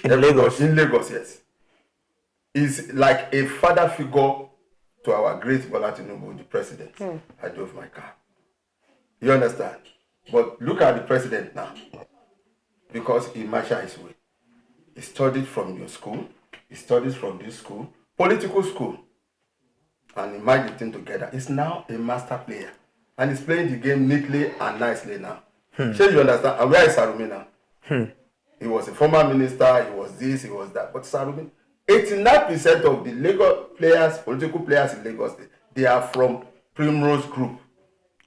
In Lagos? In Lagos, yes. He's like a father figure to our great Bola Tinubu, the president. I drove my car. You understand? But look at the president now. Because he marshaled his way. He studied from your school. He studies from this school. Political school. And he merged the thing together. He's now a master player. And he's playing the game neatly and nicely now. Sure, you understand? And where is Sarumi now? He was a former minister. He was this, he was that. But Sarumi, 89% of the Lagos players, political players in Lagos, they are from Primrose Group.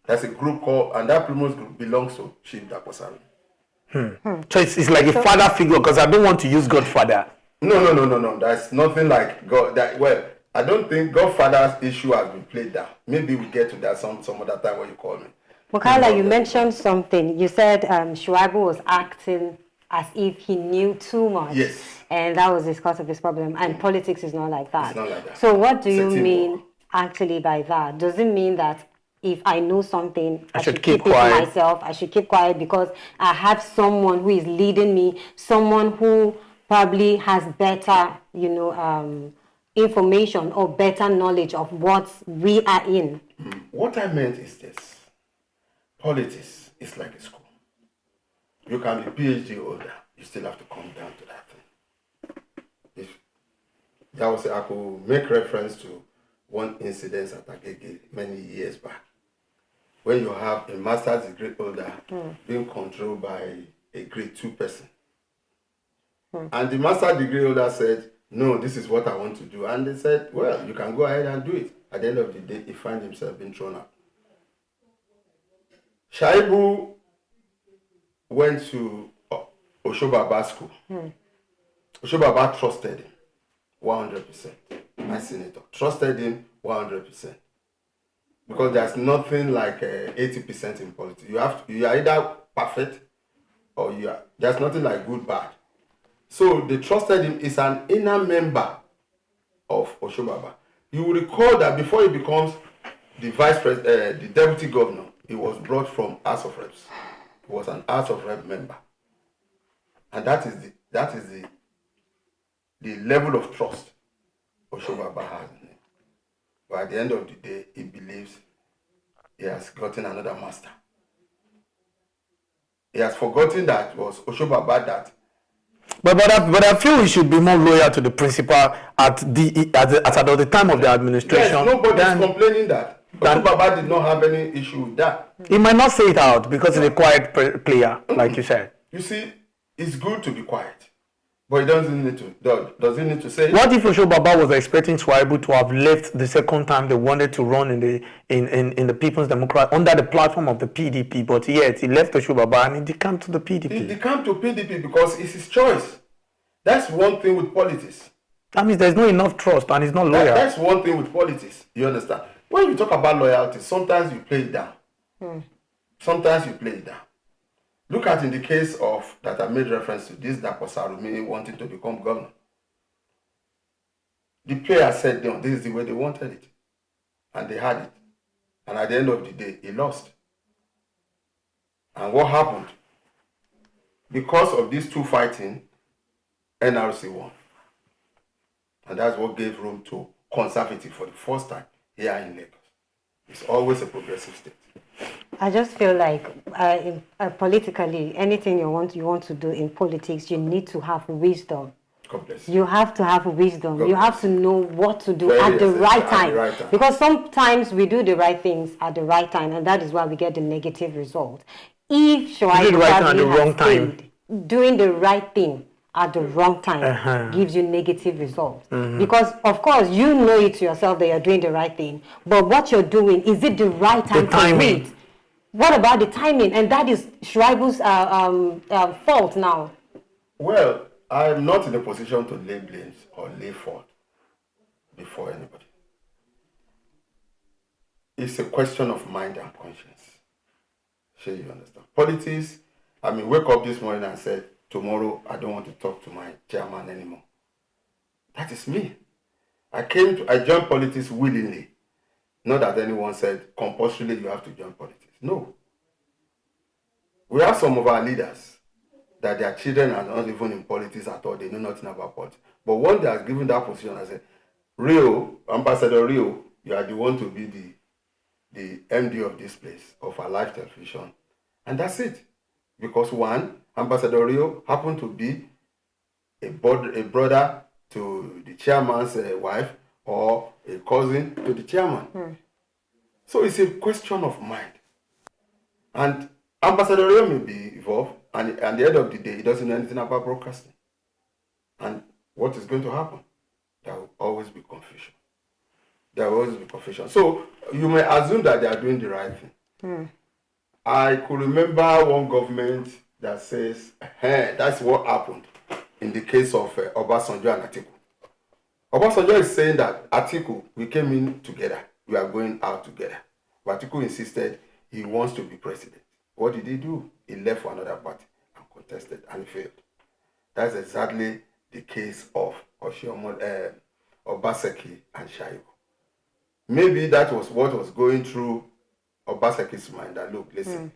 There's a group called, and that Primrose Group belongs to Chief Dapo Sarumi. So it's like a father figure, because I don't want to use Godfather. No. There's nothing like God. I don't think Godfather's issue has been played down. Maybe we get to that some other time when you call me. Mukaila, you mentioned something. You said Shuaibu was acting as if he knew too much. Yes. And that was the cause of his problem. And politics is not like that. It's not like that. So what do you mean actually by that? Does it mean that if I know something, I should keep it to myself? I should keep quiet because I have someone who is leading me, someone who probably has better, information or better knowledge of what we are in. What I meant is this. Politics is like a school. You can be PhD holder, you still have to come down to that thing. I could make reference to one incident at Agege many years back. When you have a master's degree holder being controlled by a grade 2 person. And the master's degree holder said, no, this is what I want to do. And they said, well, you can go ahead and do it. At the end of the day, he finds himself being thrown out. Shaibu went to Oshobaba school. Oshobaba trusted him 100%. My senator trusted him 100%. Because there's nothing like 80% in politics. You are either perfect or there's nothing like good, bad. So they trusted him. He's an inner member of Oshobaba. You will recall that before he becomes the vice president, the deputy governor, he was brought from House of Reps. He was an House of Rep member. And that is the level of trust Oshobaba has in him. But at the end of the day, he believes he has gotten another master. He has forgotten that it was Oshobaba that. But I feel we should be more loyal to the principal at the time of the administration. Yes, nobody's complaining that. Oshobaba did not have any issue with that. He might not say it out because he's a quiet player, like you said. You see, it's good to be quiet. But he doesn't need to say it. What if Oshobaba was expecting Shuaibu to have left the second time they wanted to run in the People's Democrat under the platform of the PDP, but yet he left Oshobaba and he decamped to the PDP? He decamped to PDP because it's his choice. That's one thing with politics. That means there's not enough trust and he's not loyal. That's one thing with politics. You understand? When you talk about loyalty, sometimes you play it down. Sometimes you play it down. Look at in the case of that I made reference to this Dapo Sarumi wanting to become governor. The player said, no, this is the way they wanted it. And they had it. And at the end of the day, he lost. And what happened? Because of these two fighting, NRC won. And that's what gave room to conservative for the first time here in Lagos. It's always a progressive state. I just feel like politically, anything you want to do in politics, you need to have wisdom. You have to have wisdom. You have to know what to do at the right time. Because sometimes we do the right things at the right time, and that is why we get the negative result. If doing the right thing at the wrong time gives you negative results. Because, of course, you know it yourself that you're doing the right thing. But what you're doing, is it the right time to do it? What about the timing? And that is Shuaibu's fault now. Well, I'm not in a position to lay blames or lay fault before anybody. It's a question of mind and conscience. Sure, you understand. Politics, I mean, wake up this morning and said, tomorrow I don't want to talk to my chairman anymore. That is me. I joined politics willingly. Not that anyone said compulsorily you have to join politics. No. We have some of our leaders that their children are not even in politics at all. They know nothing about politics. But one day I was given that position, I said, Ambassador Rio, you are the one to be the MD of this place, of our live television. And that's it. Because one, Ambassador Rio happened to be a brother to the chairman's wife or a cousin to the chairman. So it's a question of mind. And Ambassador Rio may be involved, and at the end of the day, he doesn't know anything about broadcasting. And what is going to happen? There will always be confusion. There will always be confusion. So you may assume that they are doing the right thing. I could remember one government that says, hey, that's what happened in the case of Obasanjo and Atiku. Obasanjo is saying that Atiku, we came in together. We are going out together. But Atiku insisted he wants to be president. What did he do? He left for another party and contested and failed. That's exactly the case of Obaseki and Shaibu. Maybe that was what was going through Obaseki's mind. That look, listen,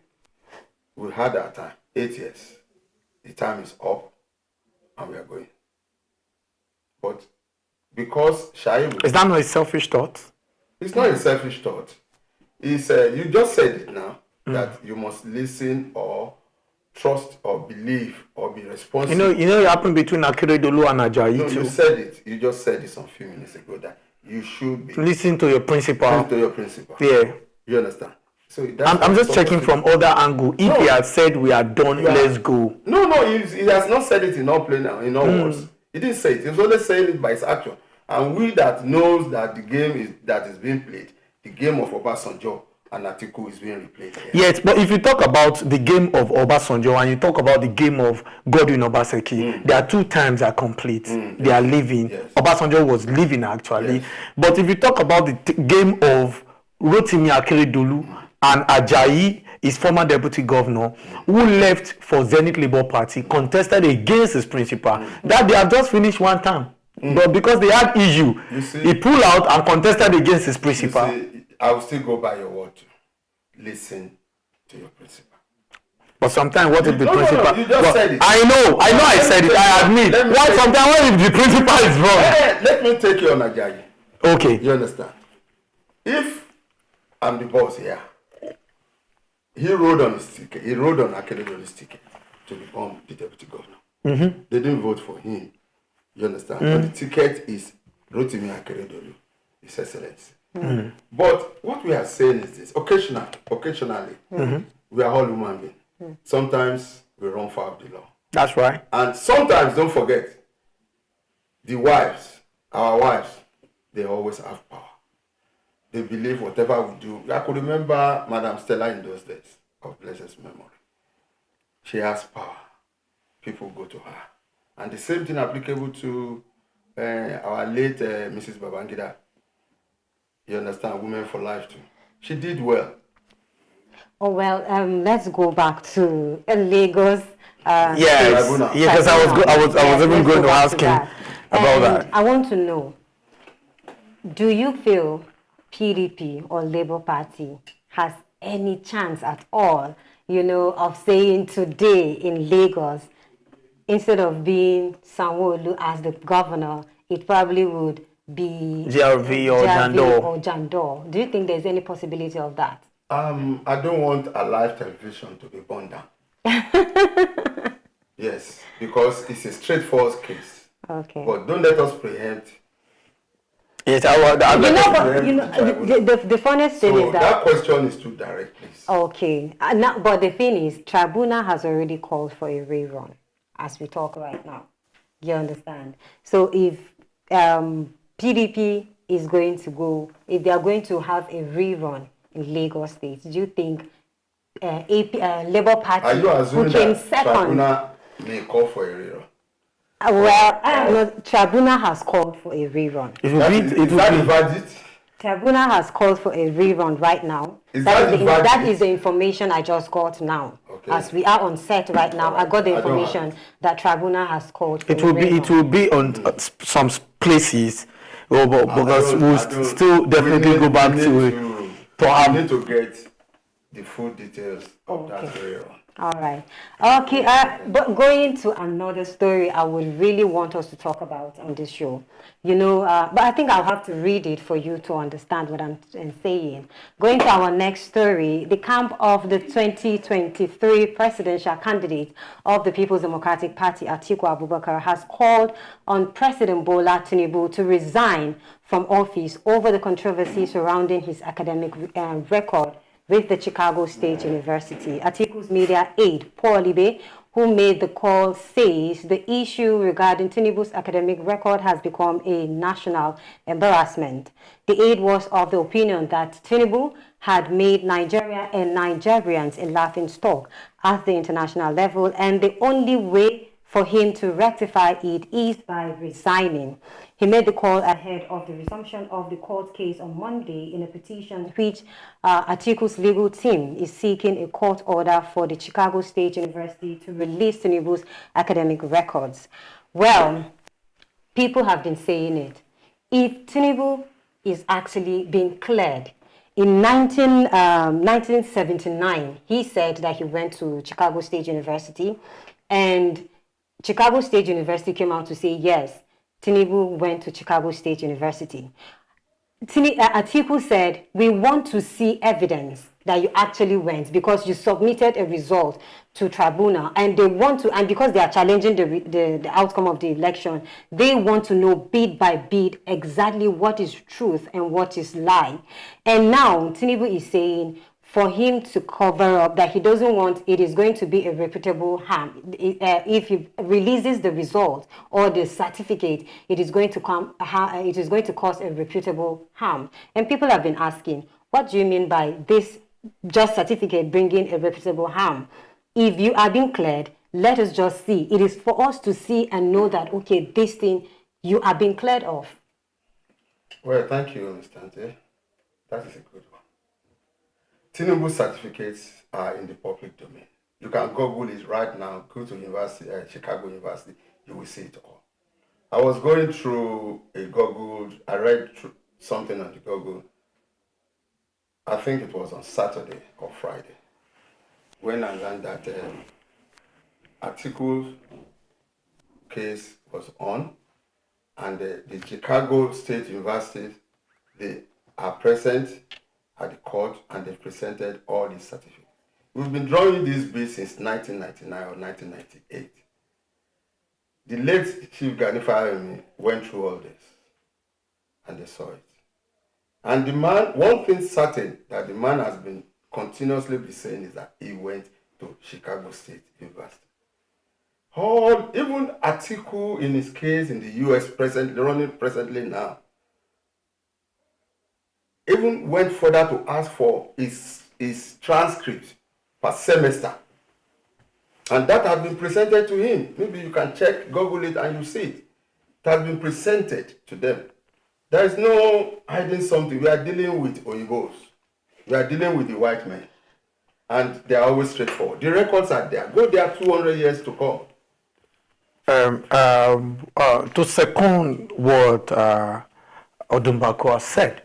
we had our time, 8 years. The time is up, and we are going. But because Shaibu... Is that not a selfish thought? It's not a selfish thought. It's, you just said it now, that you must listen or trust or believe or be responsible. You know it happened between Akeredolu and Ajayi too. You said it. You just said it some few minutes ago that you should be... Listen to your principal. Listen to your principal. Yeah. You understand? So I'm just checking from other angle. If he had said we are done, let's go. No, he has not said it in all plain in all words. He didn't say it. He was only saying it by his action. And we that knows that the game that is being played, the game of Obasanjo and Atiku is being replayed here. Yes, but if you talk about the game of Obasanjo and you talk about the game of Godwin Obaseki, there are two times that are complete. They are living. Yes. Obasanjo was living actually. Yes. But if you talk about the game of Rotimi Akeredolu and Ajayi, his former deputy governor, who left for Zenith Labour Party, contested against his principal, that they have just finished one term. But because they had issue, he pulled out and contested against his principal. I will still go by your word. Listen to your principal. But sometimes, what if the principal... No, you just said it. I know I said it, I admit. Sometimes, what if the principal is wrong? Let me take you on Ajayi. Okay. You understand? If I'm the boss here, he rode on his ticket. He rode on Akeredolu's ticket to become the deputy governor. They didn't vote for him. You understand? But the ticket is Rotimi Akeredolu, His Excellency. But what we are saying is this: occasionally, we are all human beings. Sometimes we run foul of the law. That's right. And sometimes, don't forget, our wives, they always have power. They believe whatever we do. I could remember Madam Stella in those days of blessed memory. She has power. People go to her. And the same thing applicable to our late Mrs. Babangida. You understand? Women for Life too. She did well. Oh, well, let's go back to Lagos. Yes, because I was even going to ask him about that. I want to know, do you feel PDP or Labour Party has any chance at all, of saying today in Lagos, instead of being Sanwo-Olu as the governor, it probably would be GRV or Jandor. Do you think there's any possibility of that? I don't want a live television to be burned down. Yes, because it's a straightforward case. Okay. But don't let us preempt. Yes, the funniest thing is that question is too direct, please. Okay. But the thing is, Tribunal has already called for a rerun as we talk right now. You understand? So if PDP is going to go, if they are going to have a rerun in Lagos State, do you think Labour Party, who came second, Tribunal may call for a rerun? Tribunal has called for a rerun. Is that the verdict? Tribunal has called for a rerun right now. Is that is the information I just got now. Okay. As we are on set right now, I got the information that Tribunal has called for it will be on some places, because we'll still definitely go back to it. We need to get the full details of that rerun. All right. Okay. But going to another story, I would really want us to talk about on this show. But I think I'll have to read it for you to understand what I'm saying. Going to our next story, the camp of the 2023 presidential candidate of the People's Democratic Party, Atiku Abubakar, has called on President Bola Tinubu to resign from office over the controversy surrounding his academic record with the Chicago State University. Atiku's media aide, Paul Ibe, who made the call, says the issue regarding Tinubu's academic record has become a national embarrassment. The aide was of the opinion that Tinubu had made Nigeria and Nigerians a laughingstock at the international level, and the only way for him to rectify it is by resigning. He made the call ahead of the resumption of the court case on Monday in a petition which Atiku's legal team is seeking a court order for the Chicago State University to release Tinubu's academic records. Well, people have been saying it. If Tinubu is actually being cleared, in 1979, he said that he went to Chicago State University, and Chicago State University came out to say, yes, Tinubu went to Chicago State University. Atiku said, we want to see evidence that you actually went because you submitted a result to tribunal, and they want to, and because they are challenging the outcome of the election, they want to know bit by bit exactly what is truth and what is lie. And now Tinubu is saying, for him to cover up that he doesn't want, it is going to be a reputable harm. If he releases the result or the certificate, it is going to cause a reputable harm. And people have been asking, what do you mean by this just certificate bringing a reputable harm? If you are being cleared, let us just see. It is for us to see and know that, okay, this thing you are being cleared of. Well, thank you, Mr. Ante. That is a good one. Tinubu certificates are in the public domain. You can Google it right now. Go to Chicago University. You will see it all. I was going through I read something on the Google. I think it was on Saturday or Friday, when I learned that Atiku's case was on, and the Chicago State University, they are present at the court, and they've presented all these certificates. We've been drawing this bill since 1999 or 1998. The late Chief Gani Fayemi went through all this, and they saw it. And the man, one thing certain that the man has been continuously saying is that he went to Chicago State University. Even Atiku in his case in the US running presently now, even went further to ask for his transcript per semester. And that has been presented to him. Maybe you can check, Google it, and you see it. It has been presented to them. There is no hiding something. We are dealing with Oyibos. We are dealing with the white men. And they are always straightforward. The records are there. Go there 200 years to come. To second what Odumbako said,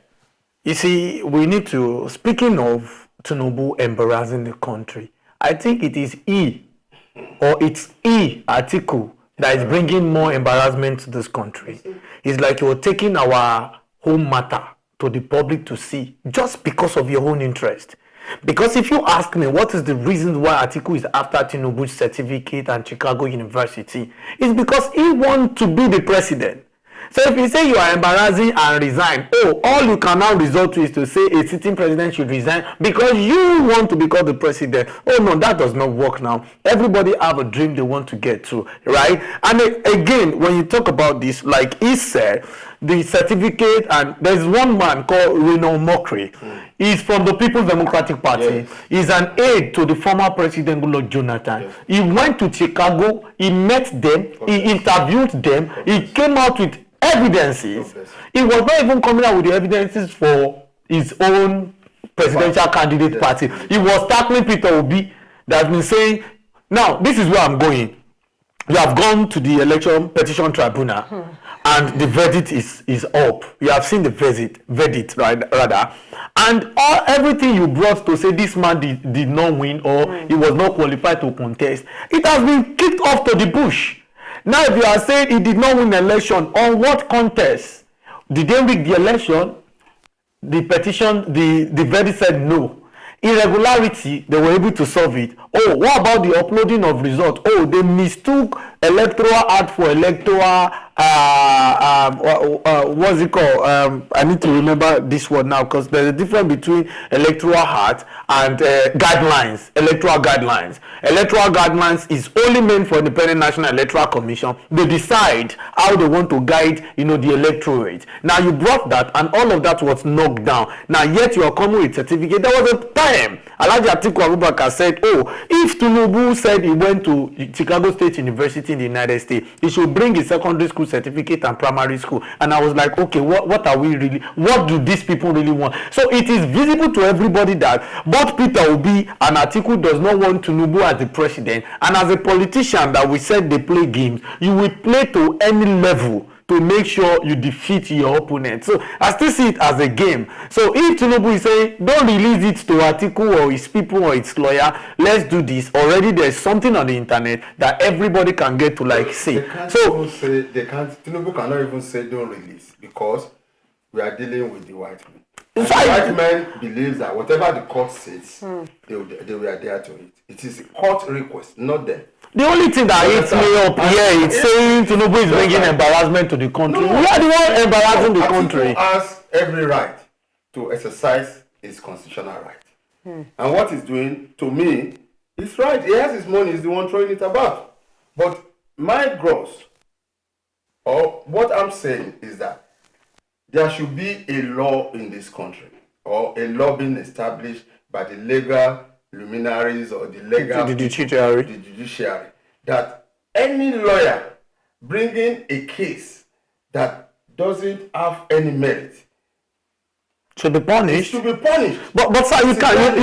you see, we need to, speaking of Tinubu embarrassing the country, I think it is it's Atiku that is bringing more embarrassment to this country. It's like you're taking our home matter to the public to see just because of your own interest. Because if you ask me what is the reason why Atiku is after Tinubu's certificate and Chicago University, it's because he wants to be the president. So if you say you are embarrassing and resign, all you can now resort to is to say a sitting president should resign because you want to become the president. Oh no, that does not work now. Everybody have a dream they want to get to, right? And again, when you talk about this, like he said, the certificate, and there's one man called Reno Mokri. He's from the People's Democratic Party. Yes. He's an aide to the former President Goodluck Jonathan. Yes. He went to Chicago, he met them, he interviewed them, he came out with evidences. He was not even coming out with the evidences for his own presidential candidate party. He was tackling Peter Obi that has been saying, now this is where I'm going. You have gone to the election petition tribunal and the verdict is up. You have seen the verdict rather. And everything you brought to say this man did not win or he was not qualified to contest, it has been kicked off to the bush. Now if you are saying he did not win the election, on what contest? Did they rig the election? The petition, the verdict said no. Irregularity, they were able to solve it. Oh, what about the uploading of results? Oh, they mistook electoral act for electoral what's it called? I need to remember this word now because there's a difference between electoral act and guidelines, electoral guidelines. Electoral guidelines is only meant for Independent National Electoral Commission. They decide how they want to guide, the electorate. Now you brought that and all of that was knocked down. Now yet you are coming with certificate. There was a time Alhaji Atiku Abubakar said, oh, if Tinubu said he went to Chicago State University in the United States, he should bring his secondary school certificate and primary school. And I was like, okay, what are we really, what do these people really want? So it is visible to everybody that both Peter Obi and Atiku does not want Tinubu as the president. And as a politician that we said they play games, you will play to any level to make sure you defeat your opponent. So I still see it as a game. So if Tinubu is saying, don't release it to Atiku or his people or its lawyer, let's do this. Already there's something on the internet that everybody can get to see. Tinubu cannot even say don't release because we are dealing with the white men. The white man believes that whatever the court says, they will adhere to it. It is a court request, not them. The only thing that hits me up here is saying Tinubu is bringing embarrassment to the country. No, we are the one embarrassing the country. He has every right to exercise his constitutional right. And what he's doing, to me, is right. He has his money, he's the one throwing it about. But my gross, or what I'm saying is that there should be a law in this country, or a law being established by the legal luminaries or the legal the judiciary, that any lawyer bringing a case that doesn't have any merit should be punished. Should be punished. But sir, you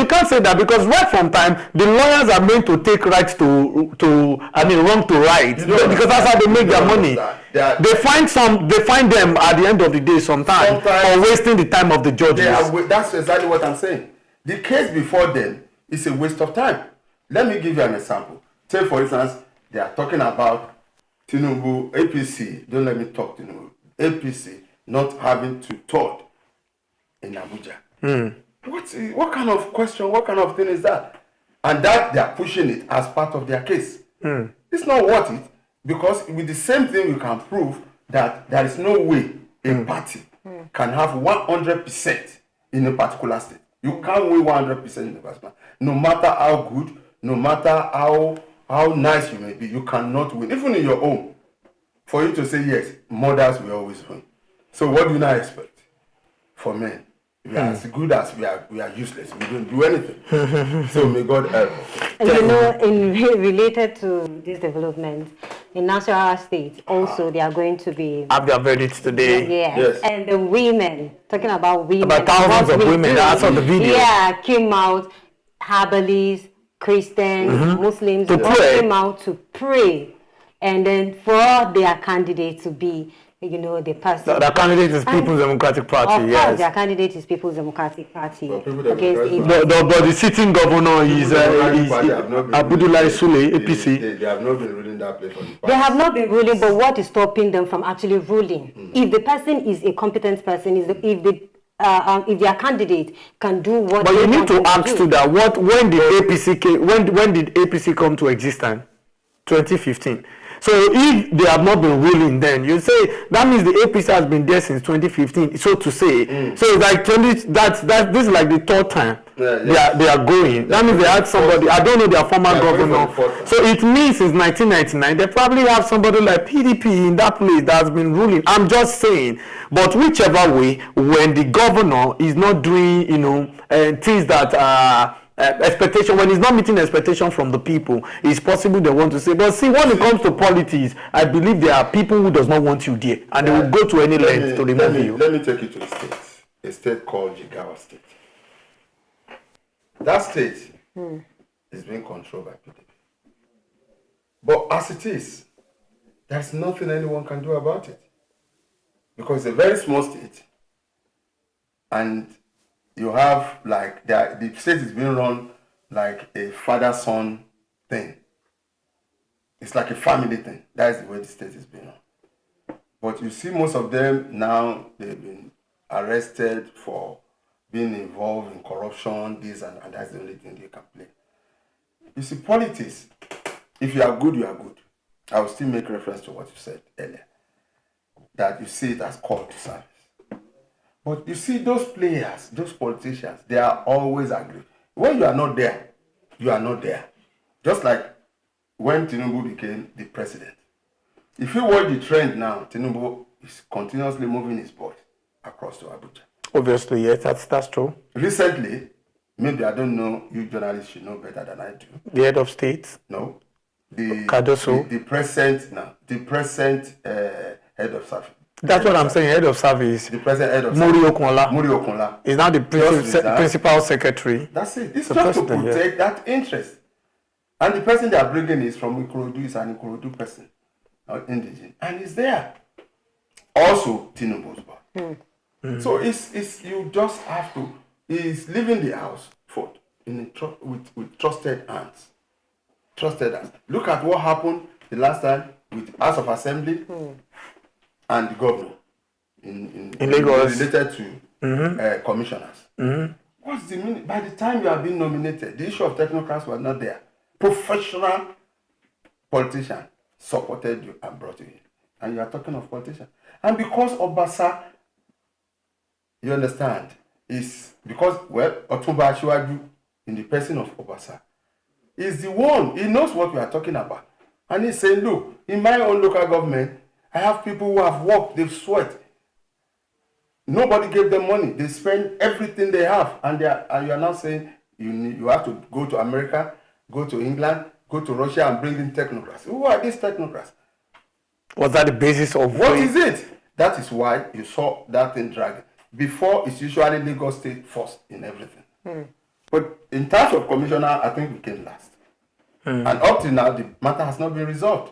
can't say that because right from time the lawyers are meant to take rights wrong to right because that's how they make their money. They find them at the end of the day sometimes for wasting the time of the judges. That's exactly what I'm saying. The case before them is a waste of time. Let me give you an example. Say for instance, they are talking about Tinubu, APC. Don't let me talk Tinubu. APC not having to third in Abuja. What kind of question, what kind of thing is that? And that they are pushing it as part of their case. It's not worth it because with the same thing you can prove that there is no way a party can have 100% in a particular state. You can't win 100% in the particular. No matter how good, no matter how nice you may be, you cannot win. Even in your home, for you to say yes, mothers will always win. So what do you now expect for men? We are as good as we are useless. We don't do anything. So may God help. Related to this development, in Nasarawa State, also they are going to be have their verdicts today. Yes. And the women, talking about women. About thousands of women. I saw the video. Yeah, came out, Herbalists, Christians, Muslims, all came out to pray. And then for their candidate to be the person. The candidate is People's Democratic Party, of course, their candidate is People's Democratic Party. But the sitting governor is Abdullahi Sule, APC. They have not been ruling that place for the past. They have not been ruling, but what is stopping them from actually ruling? If the person is a competent person, if their candidate can do what. But you need to ask to that. When did APC come to existence? 2015. So if they have not been ruling, then you say that means the APC has been there since 2015, so to say. So it's like this is like the third time they are going. That means they had somebody. I don't know their former governor. So it means since 1999 they probably have somebody like PDP in that place that has been ruling. I'm just saying. But whichever way, when the governor is not doing things that expectation, when it's not meeting expectation from the people, it's possible they want to say. But see, when it comes to politics, I believe there are people who does not want you there, and they will go to any length to remove you. Let me take you to a state called Jigawa State. That state is being controlled by PDP. But as it is, there's nothing anyone can do about it. Because it's a very small state. And you have, like, the state is being run like a father-son thing. It's like a family thing. That is the way the state is being run. But you see most of them now, they've been arrested for being involved in corruption, this and that's the only thing they can play. You see, politics, if you are good, you are good. I will still make reference to what you said earlier, that you see it as call to service. But you see, those players, those politicians, they are always angry. When you are not there, you are not there. Just like when Tinubu became the president. If you watch the trend now, Tinubu is continuously moving his voice across to Abuja. Obviously, yes, that's true. Recently, maybe I don't know, you journalists should know better than I do. The head of state? No. The present head of service. That's what I'm saying, head of service. The present head of Muri service. Okunla. Is now the principal secretary. That's it. It's just to protect that interest. And the person they are bringing is from Ikorodu, is an Ikorodu person, not indigenous. And he's there. Also, Tinubu's boy. So it's you just have to, he's leaving the house with trusted hands. Trusted hands. Look at what happened the last time with House of Assembly and the governor in Lagos related to commissioners. What's the meaning? By the time you have been nominated, the issue of technocrats was not there. Professional politicians supported you and brought you in. And you are talking of politicians. And because Obasa, you understand, is because, Otumba Asiwaju, in the person of Obasa, is the one, he knows what we are talking about. And he's saying, look, in my own local government, I have people who have worked, they've sweat. Nobody gave them money. They spend everything they have. And you are now saying you have to go to America, go to England, go to Russia and bring in technocrats. Who are these technocrats? Was that the basis of what is it? That is why you saw that thing dragging. Before, it's usually Lagos State first in everything. But in terms of commissioner, I think we came last. And up to now, the matter has not been resolved.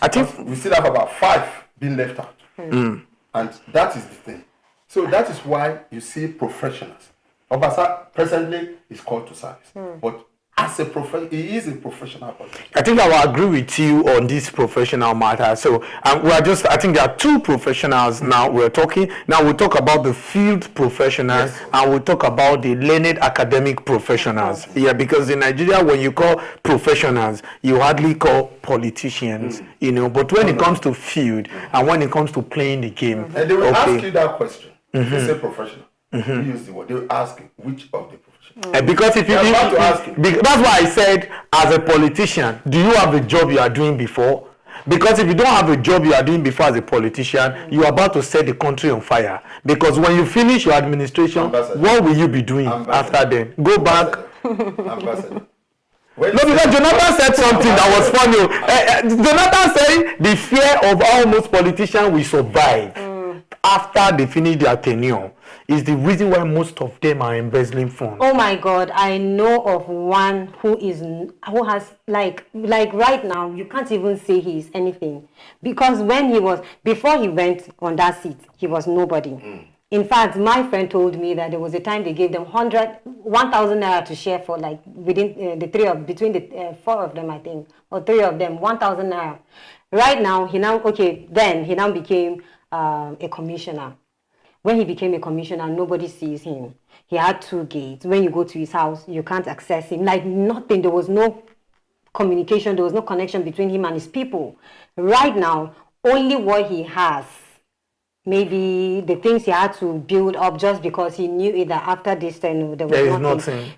I think we still have about 5 being left out. And that is the thing. So that is why you see professionals. Obasa presently is called to service. But as a he is a professional politician. I think I will agree with you on this professional matter. So I think there are 2 professionals now we're talking. Now we'll talk about the field professionals, and we'll talk about the learned academic professionals. Yeah, because in Nigeria, when you call professionals, you hardly call politicians, but when it comes to field and when it comes to playing the game. And they will ask you that question. If you say professional, you use the word, they will ask you which of the professionals. Because if that's why I said, as a politician, do you have a job you are doing before? Because if you don't have a job you are doing before as a politician, you are about to set the country on fire. Because when you finish your administration, what will you be doing after then? Go back. Ambassador. No, because Jonathan said something that was funny. Jonathan said the fear of how most politicians will survive after they finish their tenure is the reason why most of them are embezzling funds. Oh my God, I know of one who has like right now, you can't even say he is anything. Because before he went on that seat, he was nobody. In fact, my friend told me that there was a time they gave them 1,000 naira to share for between the 4 of them, I think, or 3 of them, 1,000 naira. Right now, he now became a commissioner. When he became a commissioner, nobody sees him. He had 2 gates. When you go to his house, you can't access him. Like nothing. There was no communication. There was no connection between him and his people. Right now, only what he has, maybe the things he had to build up just because he knew that after this time there was nothing.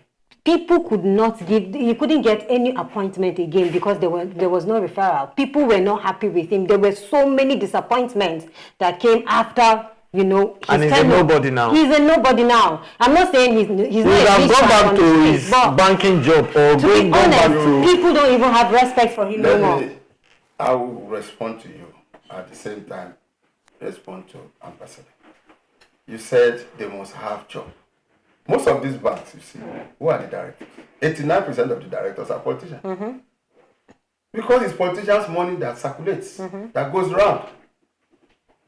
People could not he couldn't get any appointment again because there was no referral. People were not happy with him. There were so many disappointments that came after you know, and he's a nobody now. He's a nobody now. I'm not saying he's he not would have gone back to his but banking job or to be back honest, to... people don't even have respect for him no more. I will respond to you at the same time. Respond to Ambassador. You said they must have job. Most of these banks, you see, who are the directors? 89% of the directors are politicians. Mm-hmm. Because it's politicians' money that circulates, that goes around.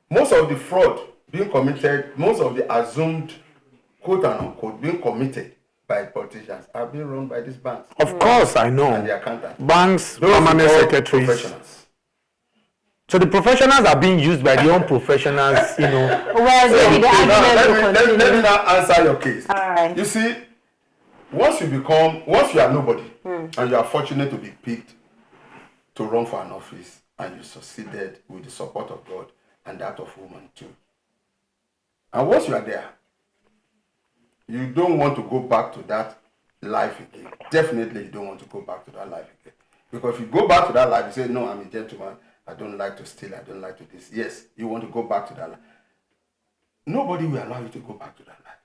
Most of the fraud being committed, most of the assumed quote and unquote being committed by politicians are being run by these banks. Of course, I know. And the accountants. Banks, Those permanent are secretaries. Professionals. So the professionals are being used by the unprofessionals, you know. Well, the argument let me now answer your case. All right. You see, once you are nobody, and you are fortunate to be picked to run for an office, and you succeeded with the support of God and that of woman too. And once you are there, you don't want to go back to that life again. Definitely you don't want to go back to that life again. Because if you go back to that life, you say, no, I'm a gentleman, I don't like to steal, I don't like to this. Yes, you want to go back to that life. Nobody will allow you to go back to that life.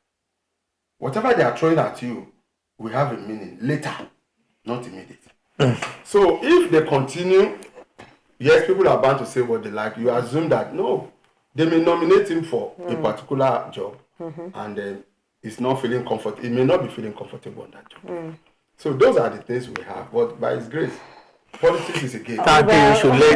Whatever they are throwing at you will have a meaning later, not immediate. So if they continue, yes, people are bound to say what they like. You assume that, no, they may nominate him for a particular job, and he's not feeling comfortable. He may not be feeling comfortable on that job. So those are the things we have. But by His grace, politics is a game.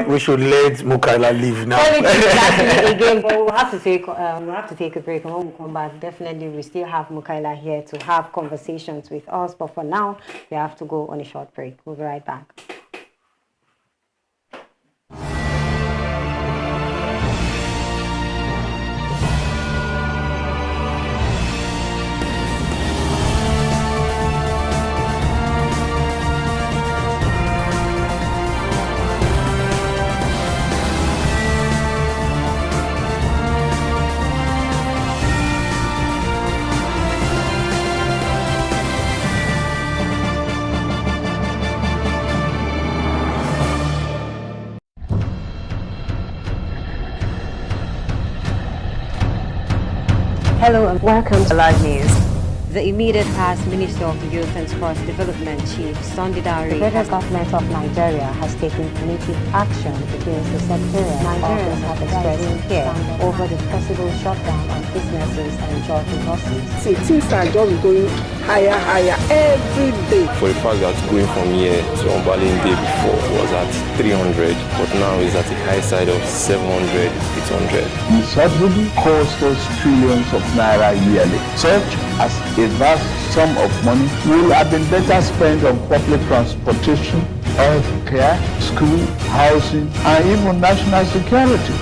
We should let Mukaila leave now. Politics is actually a game, but we'll have to take a break. And when we come back, definitely we still have Mukaila here to have conversations with us. But for now, we have to go on a short break. We'll be right back. Hello and welcome to Live News. The immediate past Minister of Youth and Sports Development Chief Sunday Dare, the federal government of Nigeria has taken punitive action against the secretariat. Nigerians have expressed fear over the possible shutdown of businesses and job losses. See, things are just going higher every day. For the fact that going from here to Ombalin day before was at 300, but now is at the high side of 700, 800. The subsidy costs us trillions of naira yearly. Such as a vast sum of money will have been better spent on public transportation, health care, school, housing, and even national security.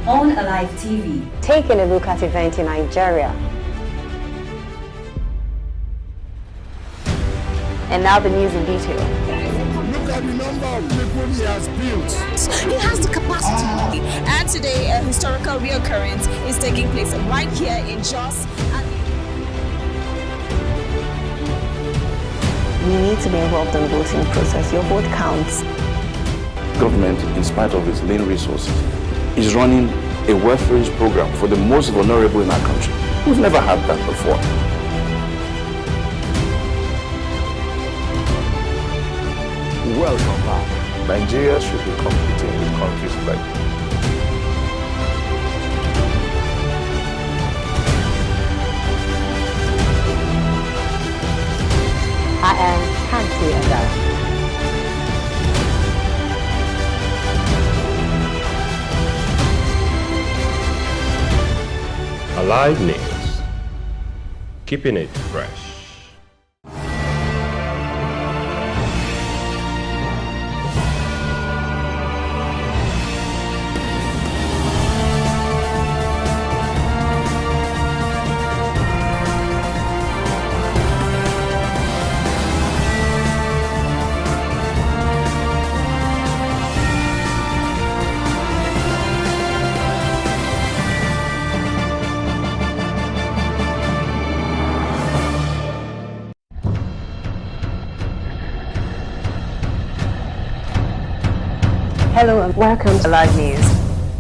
On Alive TV. Taking a look at events in Nigeria. And now the news in detail. Look at the number of people he has built. He has the capacity. And today, a historical reoccurrence is taking place right here in Jos. You need to be involved in the voting process. Your vote counts. Government, in spite of its lean resources, is running a welfare program for the most vulnerable in our country. We've never had that before. Welcome back. Nigeria should be competing with countries like I am Kanti Aga. Alive News, keeping it fresh. Hello and welcome to Alive News.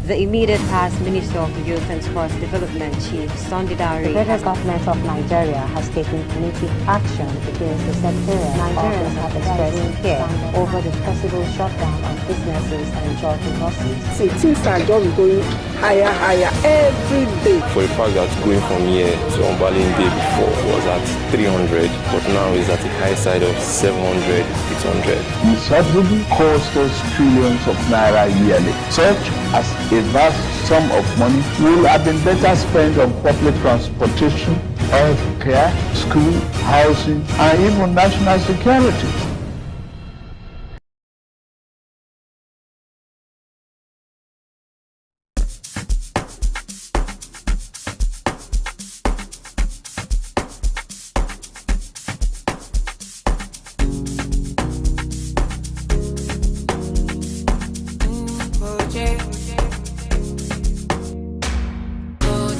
The immediate past Minister of Youth and Sports Development Chief Sunday Dare. The federal government of Nigeria has taken punitive action against the secretariat. Nigerians have expressed fear over the possible shutdown of businesses and job losses. See, things are just going higher every day. For the fact that going from here to Ombalin day before was at 300, but now is at the high side of 700, 800. The subsidy costs us trillions of naira yearly. Such as a vast sum of money will have been better spent on public transportation, health care, school, housing, and even national security.